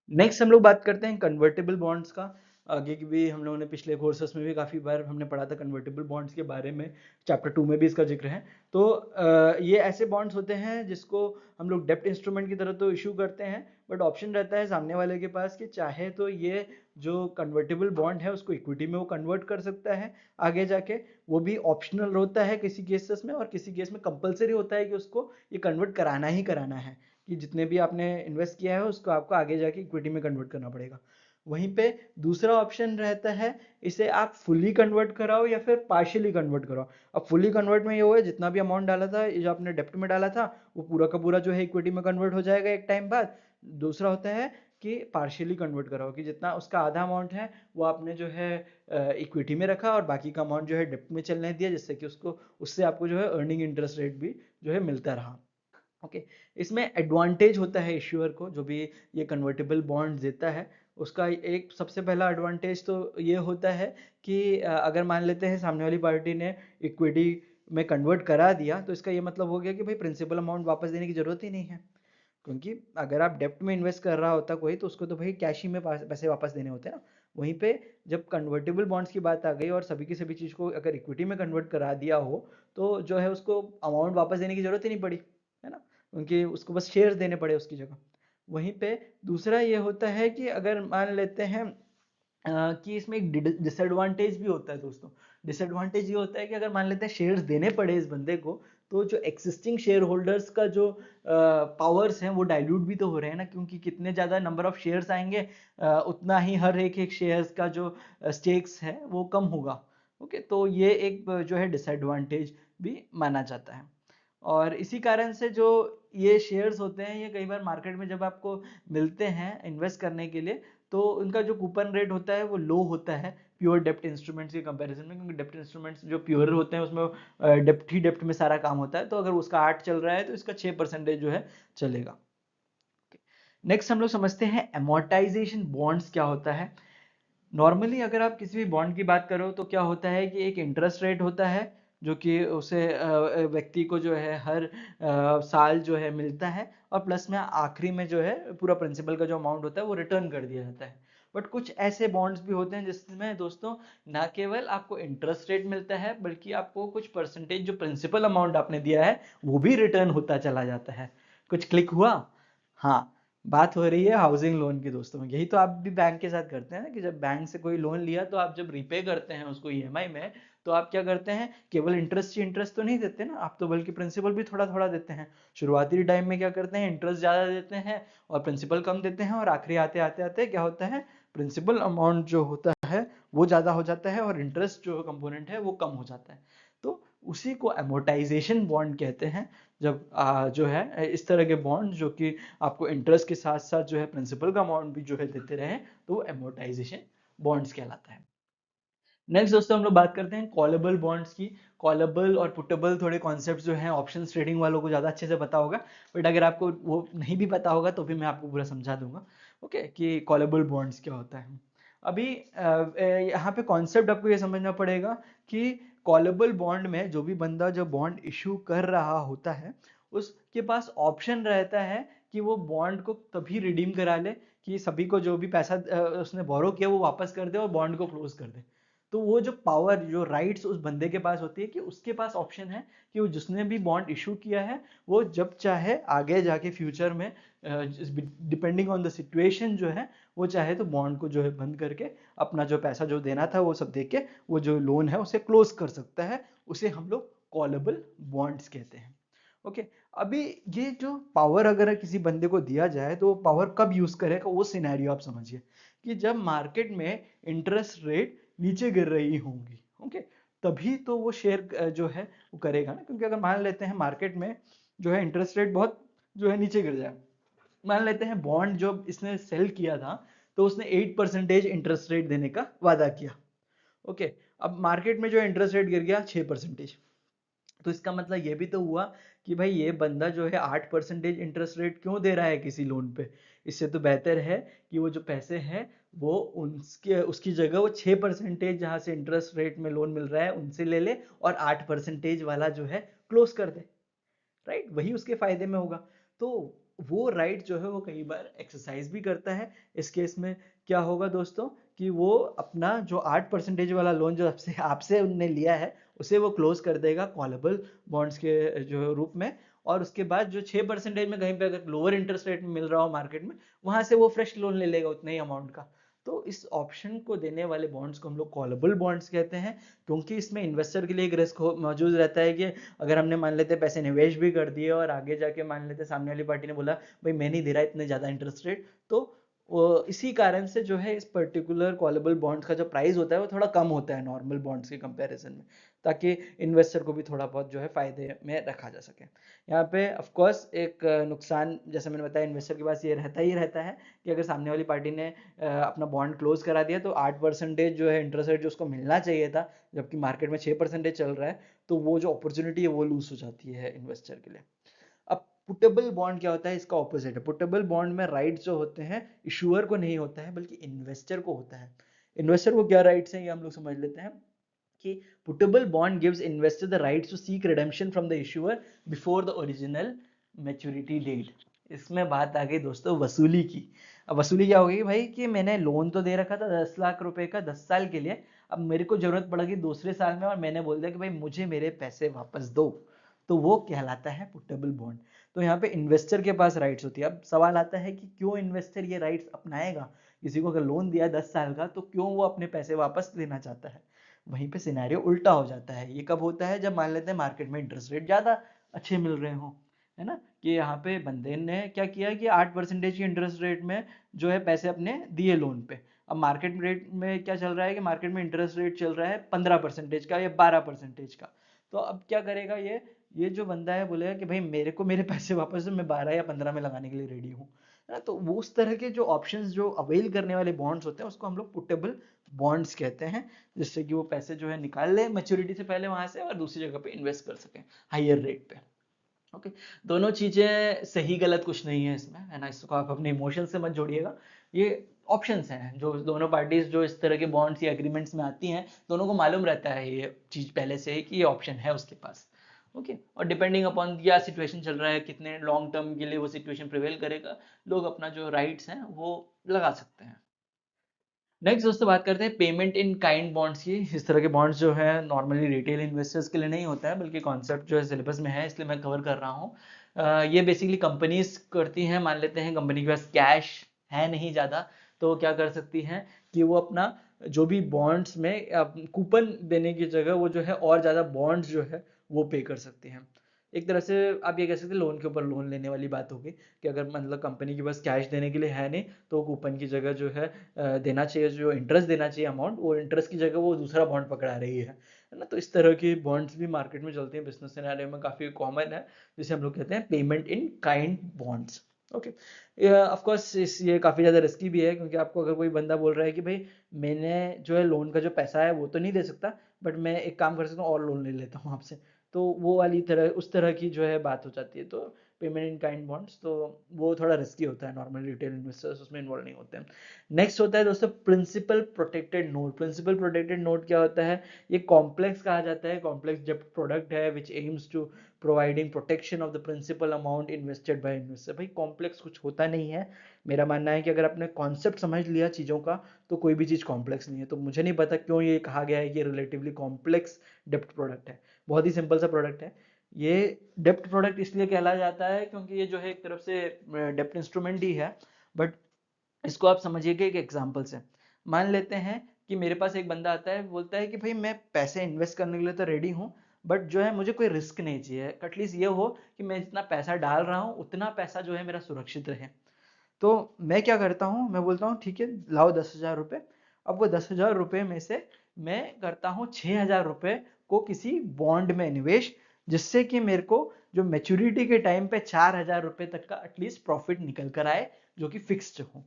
S1: नेक्स्ट हम लोग बात करते हैं कन्वर्टेबल बॉन्ड्स का। आगे की भी हम लोगों ने पिछले कोर्सेस में भी काफ़ी बार हमने पढ़ा था कन्वर्टेबल बॉन्ड्स के बारे में। चैप्टर 2 में भी इसका जिक्र है। तो ये ऐसे बॉन्ड्स होते हैं जिसको हम लोग डेप्ट इंस्ट्रूमेंट की तरह तो इशू करते हैं, बट ऑप्शन रहता है सामने वाले के पास कि चाहे तो ये जो कन्वर्टेबल बॉन्ड है उसको इक्विटी में वो कन्वर्ट कर सकता है आगे जाके। वो भी ऑप्शनल होता है किसी केसेस में, और किसी केस में कंपलसरी होता है कि उसको ये कन्वर्ट कराना ही कराना है, कि जितने भी आपने इन्वेस्ट किया है उसको आपको आगे जाके इक्विटी में कन्वर्ट करना पड़ेगा। वहीं पे दूसरा ऑप्शन रहता है, इसे आप फुल्ली कन्वर्ट कराओ या फिर पार्शियली कन्वर्ट कराओ। अब फुल्ली कन्वर्ट में ये हुआ जितना भी अमाउंट डाला था, ये जो आपने डेप्ट में डाला था, वो पूरा का पूरा जो है इक्विटी में कन्वर्ट हो जाएगा एक टाइम बाद। दूसरा होता है कि पार्शियली कन्वर्ट कराओ, कि जितना उसका आधा अमाउंट है वो आपने जो है इक्विटी में रखा और बाकी का अमाउंट जो है डेप्ट में चलने दिया, जिससे कि उससे आपको जो है अर्निंग इंटरेस्ट रेट भी जो है मिलता रहा। ओके। इसमें एडवांटेज होता है इश्यूअर को, जो भी ये कन्वर्टेबल बॉन्ड देता है उसका एक सबसे पहला एडवांटेज तो ये होता है कि अगर मान लेते हैं सामने वाली पार्टी ने इक्विटी में कन्वर्ट करा दिया, तो इसका ये मतलब हो गया कि भाई प्रिंसिपल अमाउंट वापस देने की जरूरत ही नहीं है। क्योंकि अगर आप डेप्ट में इन्वेस्ट कर रहा होता कोई, तो उसको तो भाई कैश ही में पैसे वापस देने होते हैं ना। वहीं पे जब कन्वर्टेबल बॉन्ड्स की बात आ गई और सभी की सभी चीज़ को अगर इक्विटी में कन्वर्ट करा दिया हो, तो जो है उसको अमाउंट वापस देने की जरूरत ही नहीं पड़ी, है ना। क्योंकि उसको बस शेयर्स देने पड़े उसकी जगह। वहीं पे दूसरा ये होता है कि अगर मान लेते हैं कि इसमें एक डिसएडवांटेज भी होता है दोस्तों। डिसएडवांटेज ये होता है कि अगर मान लेते हैं शेयर्स देने पड़े इस बंदे को, तो जो एक्सिस्टिंग शेयर होल्डर्स का जो पावर्स हैं वो डाइल्यूट भी तो हो रहे हैं ना, क्योंकि कितने ज़्यादा नंबर ऑफ शेयर्स आएंगे उतना ही हर एक शेयर्स का जो स्टेक्स है वो कम होगा। ओके, तो ये एक जो है डिसएडवांटेज भी माना जाता है। और इसी कारण से जो ये शेयर्स होते हैं, ये कई बार मार्केट में जब आपको मिलते हैं इन्वेस्ट करने के लिए, तो उनका जो कूपन रेट होता है वो लो होता है प्योर डेप्ट इंस्ट्रूमेंट्स के कंपैरिजन में। क्योंकि डेप्ट इंस्ट्रूमेंट्स जो प्योर होते हैं उसमें डेप्ट में सारा काम होता है, तो अगर उसका 8 चल रहा है तो इसका 6% जो है चलेगा। नेक्स्ट हम लोग समझते हैं एमोर्टाइजेशन बॉन्ड्स क्या होता है। नॉर्मली अगर आप किसी भी बॉन्ड की बात करो तो क्या होता है कि एक इंटरेस्ट रेट होता है जो कि उसे व्यक्ति को जो है हर साल जो है मिलता है, और प्लस में आखिरी में जो है पूरा प्रिंसिपल का जो अमाउंट होता है वो रिटर्न कर दिया जाता है। बट कुछ ऐसे बॉन्ड्स भी होते हैं जिसमें दोस्तों ना केवल आपको इंटरेस्ट रेट मिलता है, बल्कि आपको कुछ परसेंटेज जो प्रिंसिपल अमाउंट आपने दिया है वो भी रिटर्न होता चला जाता है। कुछ क्लिक हुआ? हाँ, बात हो रही है हाउसिंग लोन की दोस्तों। यही तो आप भी बैंक के साथ करते हैं ना, कि जब बैंक से कोई लोन लिया तो आप जब रिपे करते हैं उसको ईएमआई में, तो आप क्या करते हैं, केवल इंटरेस्ट ही इंटरेस्ट तो नहीं देते ना, आप तो बल्कि प्रिंसिपल भी थोड़ा थोड़ा देते हैं। शुरुआती टाइम में क्या करते हैं, इंटरेस्ट ज़्यादा देते हैं और प्रिंसिपल कम देते हैं, और आखिरी आते आते आते क्या होता है, प्रिंसिपल अमाउंट जो होता है वो ज़्यादा हो जाता है और इंटरेस्ट जो कंपोनेंट है वो कम हो जाता है। तो उसी को एमोर्टाइजेशन बॉन्ड कहते हैं। जब जो है इस तरह के बॉन्ड जो कि आपको इंटरेस्ट के साथ साथ जो है प्रिंसिपल का अमाउंट भी जो है देते रहे, तो वो एमोर्टाइजेशन बॉन्ड्स कहलाता है। नेक्स्ट दोस्तों हम लोग बात करते हैं कॉलेबल बॉन्ड्स की। कॉलेबल और पुटेबल थोड़े कॉन्सेप्ट्स जो हैं ऑप्शन ट्रेडिंग वालों को ज़्यादा अच्छे से पता होगा, बट अगर आपको वो नहीं भी पता होगा तो भी मैं आपको पूरा समझा दूंगा। ओके, कि कॉलेबल बॉन्ड्स क्या होता है। अभी यहाँ पे कॉन्सेप्ट आपको ये समझना पड़ेगा कि कॉलेबल बॉन्ड में जो भी बंदा जो बॉन्ड इशू कर रहा होता है, उसके पास ऑप्शन रहता है कि वो बॉन्ड को तभी रिडीम करा ले कि सभी को जो भी पैसा उसने बोरो किया वो वापस कर दे और बॉन्ड को क्लोज कर दे। तो वो जो पावर जो राइट्स उस बंदे के पास होती है कि उसके पास ऑप्शन है कि वो जिसने भी बॉन्ड इशू किया है वो जब चाहे आगे जाके फ्यूचर में डिपेंडिंग ऑन द सिचुएशन जो है वो चाहे तो बॉन्ड को जो है बंद करके अपना जो पैसा जो देना था वो सब दे के वो जो लोन है उसे क्लोज कर सकता है। उसे हम लोग कॉलेबल बॉन्ड्स कहते हैं। ओके, अभी ये जो पावर अगर किसी बंदे को दिया जाए तो वो पावर कब यूज करेगा, वो सिनेरियो आप समझिए कि जब मार्केट में इंटरेस्ट रेट नीचे गिर रही होंगी। ओके, तभी तो वो शेयर जो है वो करेगा ना। क्योंकि अगर मान लेते हैं मार्केट में जो है इंटरेस्ट रेट बहुत जो है नीचे गिर जाए, मान लेते हैं बॉन्ड जो इसने सेल किया था तो उसने 8% इंटरेस्ट रेट देने का वादा किया, ओके। अब मार्केट में जो इंटरेस्ट रेट गिर गया 6%, तो इसका मतलब ये भी तो हुआ कि भाई ये बंदा जो है 8% इंटरेस्ट रेट क्यों दे रहा है किसी लोन पे। इससे तो बेहतर है कि वो जो पैसे हैं वो उसके उसकी जगह वो 6% जहाँ से इंटरेस्ट रेट में लोन मिल रहा है उनसे ले ले और 8% वाला जो है क्लोज कर दे, राइट, वही उसके फायदे में होगा। तो वो राइट जो है वो कई बार एक्सरसाइज भी करता है। इस केस में क्या होगा दोस्तों कि वो अपना जो 8% वाला लोन जो आपसे आपसे उनने लिया है उसे वो क्लोज कर देगा कॉलेबल बॉन्ड्स के जो रूप में, और उसके बाद जो 6% में कहीं पे अगर लोअर इंटरेस्ट रेट में मिल रहा हो मार्केट में, वहां से वो फ्रेश लोन ले लेगा उतने ही अमाउंट का। तो इस ऑप्शन को देने वाले बॉन्ड्स को हम लोग कॉलेबल बॉन्ड्स कहते हैं, क्योंकि इसमें इन्वेस्टर के लिए एक रिस्क मौजूद रहता है कि अगर हमने मान लेते पैसे निवेश भी कर दिए और आगे जाके मान लेते सामने वाली पार्टी ने बोला भाई मैं नहीं दे रहा इतने ज्यादा इंटरेस्ट रेट, तो इसी कारण से जो है इस पर्टिकुलर कॉलेबल बॉन्ड्स का जो प्राइस होता है वो थोड़ा कम होता है नॉर्मल बॉन्ड्स के कंपैरिजन में, ताकि इन्वेस्टर को भी थोड़ा बहुत जो है फायदे में रखा जा सके। यहाँ पे ऑफ कोर्स एक नुकसान जैसे मैंने बताया इन्वेस्टर के पास ये रहता ही रहता है कि अगर सामने वाली पार्टी ने अपना बॉन्ड क्लोज करा दिया तो 8% जो है इंटरेस्ट रेट जो उसको मिलना चाहिए था, जबकि मार्केट में 6% चल रहा है, तो वो जो अपॉर्चुनिटी है वो लूज हो जाती है इन्वेस्टर के लिए। अब पुटेबल बॉन्ड क्या होता है, इसका ऑपोजिट है। पुटेबल बॉन्ड में राइट्स जो होते हैं इशूअर को नहीं होता है बल्कि इन्वेस्टर को होता है। इन्वेस्टर को क्या राइट्स हैं ये हम लोग समझ लेते हैं कि putable bond gives investor the rights to seek redemption from the issuer before the original maturity date. इसमें बात आ गई दोस्तों वसूली की। अब वसूली क्या होगी भाई कि मैंने लोन तो दे रखा था 10 लाख रुपए का 10 साल के लिए, अब मेरे को जरूरत पड़ गई दूसरे साल में और मैंने बोल दिया कि भाई मुझे मेरे पैसे वापस दो, तो वो कहलाता है पुटेबल बॉन्ड। तो यहाँ पे इन्वेस्टर के पास राइट्स होती है। अब सवाल आता है कि क्यों इन्वेस्टर ये राइट्स अपनाएगा, किसी को अगर लोन दिया 10 साल का तो क्यों वो अपने पैसे वापस लेना चाहता है। वहीं पे सिनेरियो उल्टा हो जाता है। ये कब होता है, जब मान लेते हैं मार्केट में इंटरेस्ट रेट ज्यादा अच्छे मिल रहे हो, है ना, कि यहाँ पे बंदे ने क्या किया कि 8% की इंटरेस्ट रेट में जो है पैसे अपने दिए लोन पे। अब मार्केट रेट में क्या चल रहा है कि मार्केट में इंटरेस्ट रेट चल रहा है 15% का या 12% का। तो अब क्या करेगा ये जो बंदा है बोलेगा कि भाई मेरे को मेरे पैसे वापस दो, मैं 12 या 15 में लगाने के लिए रेडी हूँ, है ना। तो वो उस तरह के जो ऑप्शंस जो अवेल करने वाले बॉन्ड्स होते हैं उसको हम लोग पुटेबल बॉन्ड्स कहते हैं, जिससे कि वो पैसे जो है निकाल ले मैच्योरिटी से पहले वहां से और दूसरी जगह पे इन्वेस्ट कर सकें हायर रेट पे। ओके, दोनों चीजें सही गलत कुछ नहीं है इसमें, है ना, इसको आप अपने इमोशन से मत जोड़िएगा। ये ऑप्शंस हैं जो दोनों पार्टीज जो इस तरह के बॉन्ड्स या एग्रीमेंट्स में आती हैं, दोनों को मालूम रहता है ये चीज पहले से ही कि ये ऑप्शन है उसके पास। ओके, और डिपेंडिंग अपॉन क्या सिचुएशन चल रहा है, कितने लॉन्ग टर्म के लिए वो सिचुएशन प्रिवेल करेगा, लोग अपना जो राइट्स हैं वो लगा सकते हैं। नेक्स्ट दोस्तों बात करते हैं पेमेंट इन काइंड बॉन्ड्स की। इस तरह के बॉन्ड्स जो है नॉर्मली रिटेल इन्वेस्टर्स के लिए नहीं होता है, बल्कि कॉन्सेप्ट जो है सिलेबस में है इसलिए मैं कवर कर रहा हूँ। ये बेसिकली कंपनीज करती हैं। मान लेते हैं कंपनी के पास कैश है नहीं ज़्यादा, तो वो क्या कर सकती हैं कि वो अपना जो भी बॉन्ड्स में कूपन देने की जगह वो जो है और ज़्यादा बॉन्ड्स जो है वो पे कर सकती हैं। एक तरह से आप ये कह सकते हैं लोन के ऊपर लोन लेने वाली बात होगी कि अगर मतलब कंपनी के पास कैश देने के लिए है नहीं तो कूपन की जगह जो है देना चाहिए, जो इंटरेस्ट देना चाहिए अमाउंट, वो इंटरेस्ट की जगह वो दूसरा बॉन्ड पकड़ा रही है ना। तो इस तरह की बॉन्ड्स भी मार्केट में चलती हैं, बिजनेस सिनेरियो में काफ़ी कॉमन है, जिसे हम लोग कहते हैं payment in kind bonds. Okay, of course ये काफ़ी ज़्यादा रिस्की भी है, क्योंकि आपको अगर कोई बंदा बोल रहा है कि भाई मैंने जो है लोन का जो पैसा है वो तो नहीं दे सकता, बट मैं एक काम कर सकता हूँ और लोन ले लेता हूँ आपसे, तो वो वाली तरह उस तरह की जो है बात हो जाती है। तो पेमेंट इन काइंड बॉन्ड्स तो वो थोड़ा रिस्की होता है, नॉर्मल रिटेल इन्वेस्टर्स उसमें इन्वॉल्व नहीं होते हैं। नेक्स्ट होता है दोस्तों principal protected note. Principal protected note क्या होता है, ये कॉम्प्लेक्स कहा जाता है, कॉम्प्लेक्स डेब्ट प्रोडक्ट है which aims to providing protection of the principal amount invested by investor. भाई कॉम्प्लेक्स कुछ होता नहीं है, मेरा मानना है कि अगर आपने कॉन्सेप्ट समझ लिया चीज़ों का तो कोई भी चीज़ कॉम्प्लेक्स नहीं है। तो मुझे नहीं पता क्यों ये कहा गया है कि रिलेटिवली कॉम्प्लेक्स डेब्ट प्रोडक्ट है, बहुत ही सिंपल सा प्रोडक्ट है। ये डेप्ट प्रोडक्ट इसलिए कहला जाता है क्योंकि ये जो है एक तरफ से डेप्ट इंस्ट्रूमेंट ही है, बट इसको आप समझिएगा एक एग्जांपल से। मान लेते हैं कि मेरे पास एक बंदा आता है, बोलता है कि भाई मैं पैसे इन्वेस्ट करने के लिए तो रेडी हूँ, बट जो है मुझे कोई रिस्क नहीं चाहिए, एटलीस्ट ये हो कि मैं जितना पैसा डाल रहा हूँ उतना पैसा जो है मेरा सुरक्षित रहे। तो मैं क्या करता हूँ, मैं बोलता हूँ ठीक है लाओ 10,000 रुपये। अब वो 10,000 रुपये में से मैं करता हूँ 6,000 रुपए को किसी बॉन्ड में निवेश, जिससे कि मेरे को जो मैच्योरिटी के टाइम पे 4,000 रुपए तक का एटलीस्ट प्रॉफिट निकल कर आए, जो कि फिक्स्ड हो।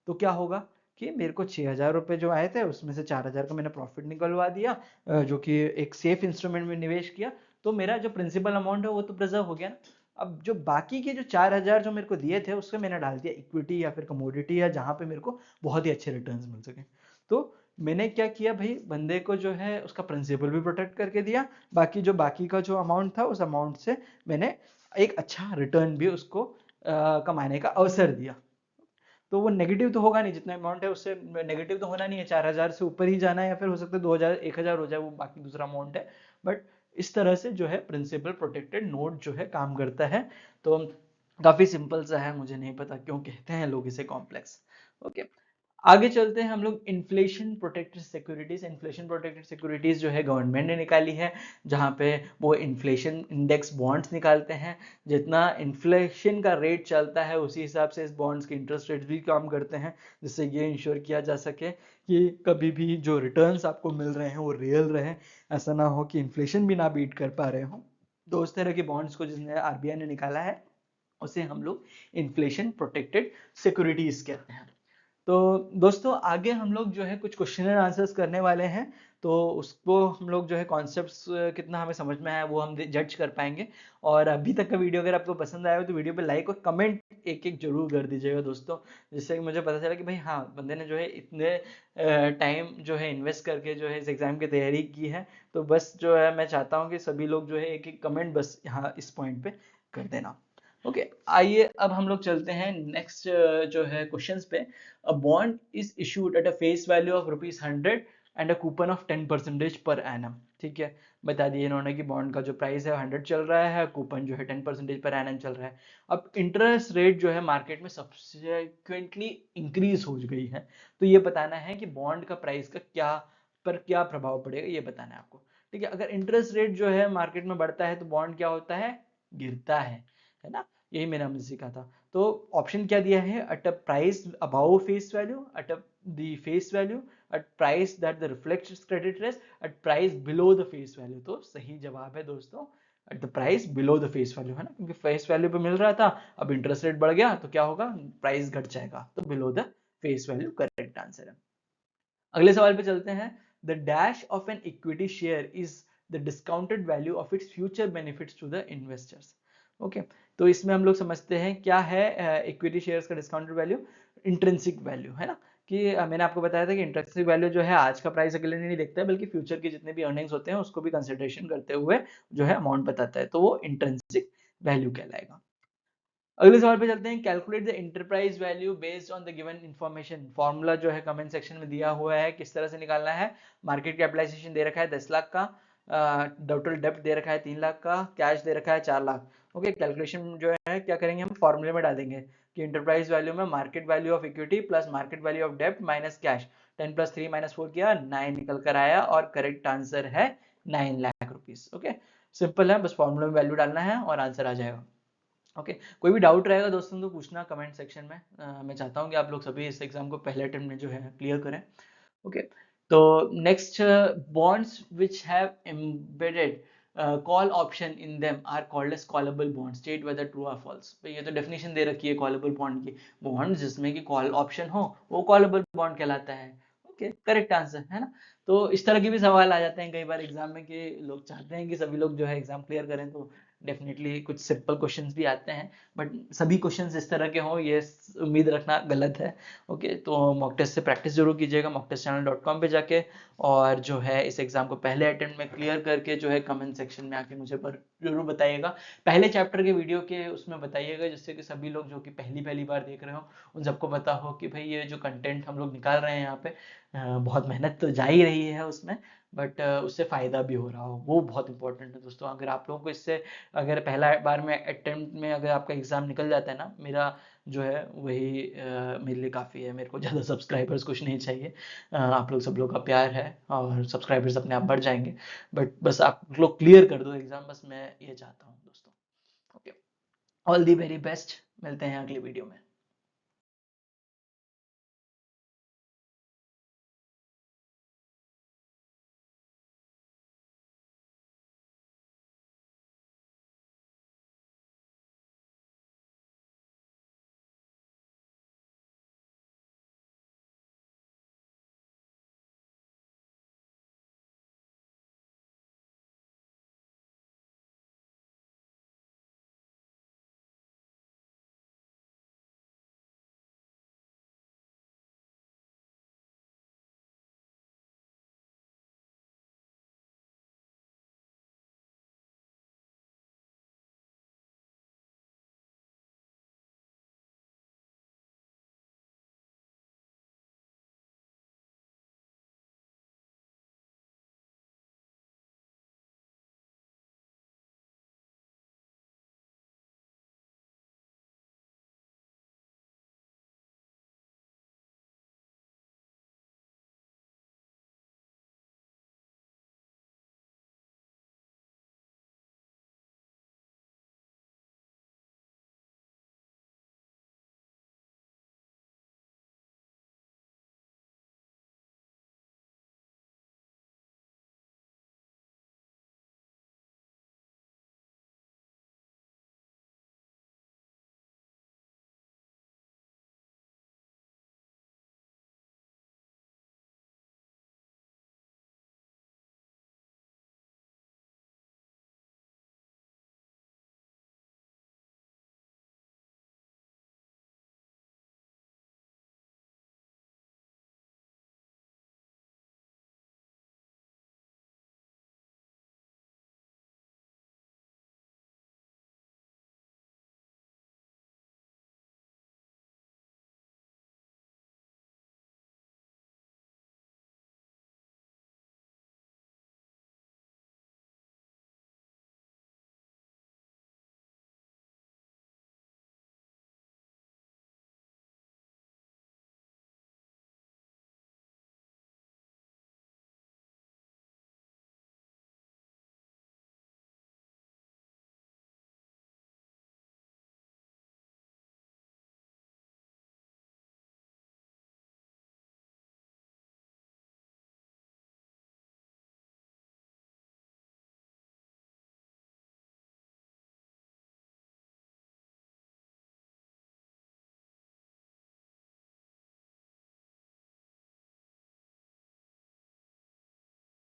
S1: तो क्या होगा कि मेरे को 6,000 रुपए जो आए थे उसमें से 4,000 का मैंने प्रॉफिट निकलवा दिया, जो कि एक सेफ इंस्ट्रूमेंट में निवेश किया, तो मेरा जो प्रिंसिपल अमाउंट है वो तो प्रिजर्व हो गया ना। अब जो बाकी के जो 4,000 जो मेरे को दिए थे उससे मैंने डाल दिया इक्विटी या फिर कमोडिटी, या जहां पे मेरे को बहुत ही अच्छे रिटर्न्स मिल सके। तो मैंने क्या किया भाई, बंदे को जो है उसका प्रिंसिपल भी प्रोटेक्ट करके दिया, बाकी का जो अमाउंट था उस अमाउंट से मैंने एक अच्छा रिटर्न भी उसको कमाने का अवसर दिया। तो वो नेगेटिव तो होगा नहीं, जितना अमाउंट है उससे नेगेटिव तो होना नहीं है, 4,000 से ऊपर ही जाना है, या फिर हो सकता है 2,000 1,000 हो जाए, वो बाकी दूसरा अमाउंट है। बट इस तरह से जो है प्रिंसिपल प्रोटेक्टेड नोट जो है काम करता है। तो काफी सिंपल सा है, मुझे नहीं पता क्यों कहते हैं लोग इसे कॉम्प्लेक्स। ओके, आगे चलते हैं हम लोग inflation protected securities. Inflation protected securities जो है गवर्नमेंट ने निकाली है, जहां पे वो इन्फ्लेशन इंडेक्स बॉन्ड्स निकालते हैं। जितना इन्फ्लेशन का रेट चलता है उसी हिसाब से इस बॉन्ड्स के इंटरेस्ट रेट भी काम करते हैं, जिससे ये इंश्योर किया जा सके कि कभी भी जो रिटर्न्स आपको मिल रहे हैं वो रियल रहे, ऐसा ना हो कि इन्फ्लेशन भी ना बीट कर पा रहे हो। तो उस तरह के बॉन्ड्स को जिसने आरबीआई ने निकाला है उसे हम लोग इन्फ्लेशन प्रोटेक्टेड सिक्योरिटीज कहते हैं। तो दोस्तों आगे हम लोग जो है कुछ क्वेश्चन एंड आंसर्स करने वाले हैं, तो उसको हम लोग जो है कॉन्सेप्ट्स कितना हमें समझ में आया वो हम जज कर पाएंगे। और अभी तक का वीडियो अगर आपको पसंद आया हो तो वीडियो पे लाइक और कमेंट एक एक जरूर कर दीजिएगा दोस्तों, जिससे कि मुझे पता चला कि भाई हाँ, बंदे ने जो है इतने टाइम जो है इन्वेस्ट करके जो है इस एग्जाम की तैयारी की है। तो बस जो है मैं चाहता हूँ कि सभी लोग जो है एक एक कमेंट बस यहाँ इस पॉइंट पे कर देना। ओके, आइए अब हम लोग चलते हैं नेक्स्ट जो है क्वेश्चंस पे। A bond is issued at a face value of ₹100 and a coupon of 10% per annum. ठीक है, बता दिए इन्होंने कि बॉन्ड का जो प्राइस है 100 चल रहा है, कूपन जो है 10% पर एनम चल रहा है। अब इंटरेस्ट रेट जो है मार्केट में सब्सिक्वेंटली इंक्रीज हो गई है, तो ये बताना है कि बॉन्ड का प्राइस का क्या प्रभाव पड़ेगा, ये बताना है आपको। ठीक है, अगर इंटरेस्ट रेट जो है मार्केट में बढ़ता है तो बॉन्ड क्या होता है, गिरता है ना। यही मैंने हमने सीखा था। तो ऑप्शन क्या दिया है, at a price above face value, at the face value, at price that the reflects credit risk, at price below the face value. तो सही जवाब है दोस्तों at the price below the face value, है ना, क्योंकि फेस वैल्यू पे मिल रहा था, अब इंटरेस्ट रेट बढ़ गया तो क्या होगा, प्राइस घट जाएगा, तो below the face value correct answer है। अगले सवाल पे चलते हैं। The dash of an equity share is the discounted value of its future benefits to the investors. Okay, तो इसमें हम लोग समझते हैं क्या है इक्विटी शेयर्स का डिस्काउंटेड वैल्यू, इंट्रिंसिक वैल्यू, है ना। कि मैंने आपको बताया था कि इंट्रिंसिक वैल्यू जो है आज का प्राइस अकेले नहीं देखता है, बल्कि फ्यूचर के जितने भी अर्निंग्स होते हैं उसको भी कंसिडरेशन करते हुए जो है अमाउंट बताता है, तो वो इंट्रिंसिक वैल्यू कहलाएगा। अगले सवाल पे चलते हैं। Calculate the enterprise value based on the given information. Formula जो है कमेंट सेक्शन में दिया हुआ है, किस तरह से निकालना है। मार्केट कैपिटलाइजेशन दे रखा है 10 लाख का, टोटल डेप्ट दे रखा है 3 लाख का, कैश दे रखा है 4 लाख। ओके, कैलकुलेशन जो है क्या करेंगे, हम फॉर्मूले में डालेंगे कि इंटरप्राइज वैल्यू में market value of equity plus market value of डेप्ट माइनस कैश, 10 + 3 - 4 किया, 9 निकल कर आया, और करेक्ट आंसर है 9 लाख रुपीज। ओके, सिंपल है, बस फॉर्मूले में वैल्यू डालना है और आंसर आ जाएगा। ओके, कोई भी डाउट रहेगा दोस्तों तो पूछना कमेंट सेक्शन में। मैं चाहता हूँ कि आप लोग सभी इस एग्जाम को पहले अटेम्प्ट में जो है क्लियर करें। ओके, तो next, bonds which have embedded call option in them are called as callable bond, state whether true और फॉल्स। तो ये तो डेफिनेशन दे रखी है कॉलेबल बॉन्ड की, बॉन्ड जिसमें कि कॉल ऑप्शन हो वो कॉलेबल बॉन्ड कहलाता है। ओके, करेक्ट आंसर है ना। तो इस तरह के भी सवाल आ जाते हैं कई बार एग्जाम में कि लोग चाहते हैं कि सभी लोग जो है एग्जाम क्लियर करें, तो डेफिनेटली कुछ सिंपल क्वेश्चंस भी आते हैं, बट सभी क्वेश्चंस इस तरह के हों ये उम्मीद रखना गलत है। ओके, तो मॉक टेस्ट से प्रैक्टिस जरूर कीजिएगा mocktestchannel.com पे जाके, और जो है इस एग्जाम को पहले अटेम्प्ट में क्लियर करके जो है कमेंट सेक्शन में आके मुझे पर जरूर बताइएगा। पहले चैप्टर के वीडियो के उसमें बताइएगा, जिससे कि सभी लोग जो कि पहली पहली बार देख रहे हो उन सबको पता हो कि भाई ये जो कंटेंट हम लोग निकाल रहे हैं यहाँ पे, बहुत मेहनत तो जा ही रही है उसमें, बट उससे फ़ायदा भी हो रहा हो, वो बहुत इंपॉर्टेंट है दोस्तों। अगर आप लोगों को इससे, अगर पहला बार में अटेम्प्ट में अगर आपका एग्ज़ाम निकल जाता है ना, मेरा जो है वही मेरे लिए काफ़ी है। मेरे को ज़्यादा सब्सक्राइबर्स कुछ नहीं चाहिए, आप लोग सब लोग का प्यार है और सब्सक्राइबर्स अपने आप बढ़ जाएंगे, बट बस आप लोग क्लियर कर दो एग्ज़ाम, बस मैं ये चाहता हूँ दोस्तों। Okay, all the very best, मिलते हैं अगली वीडियो में।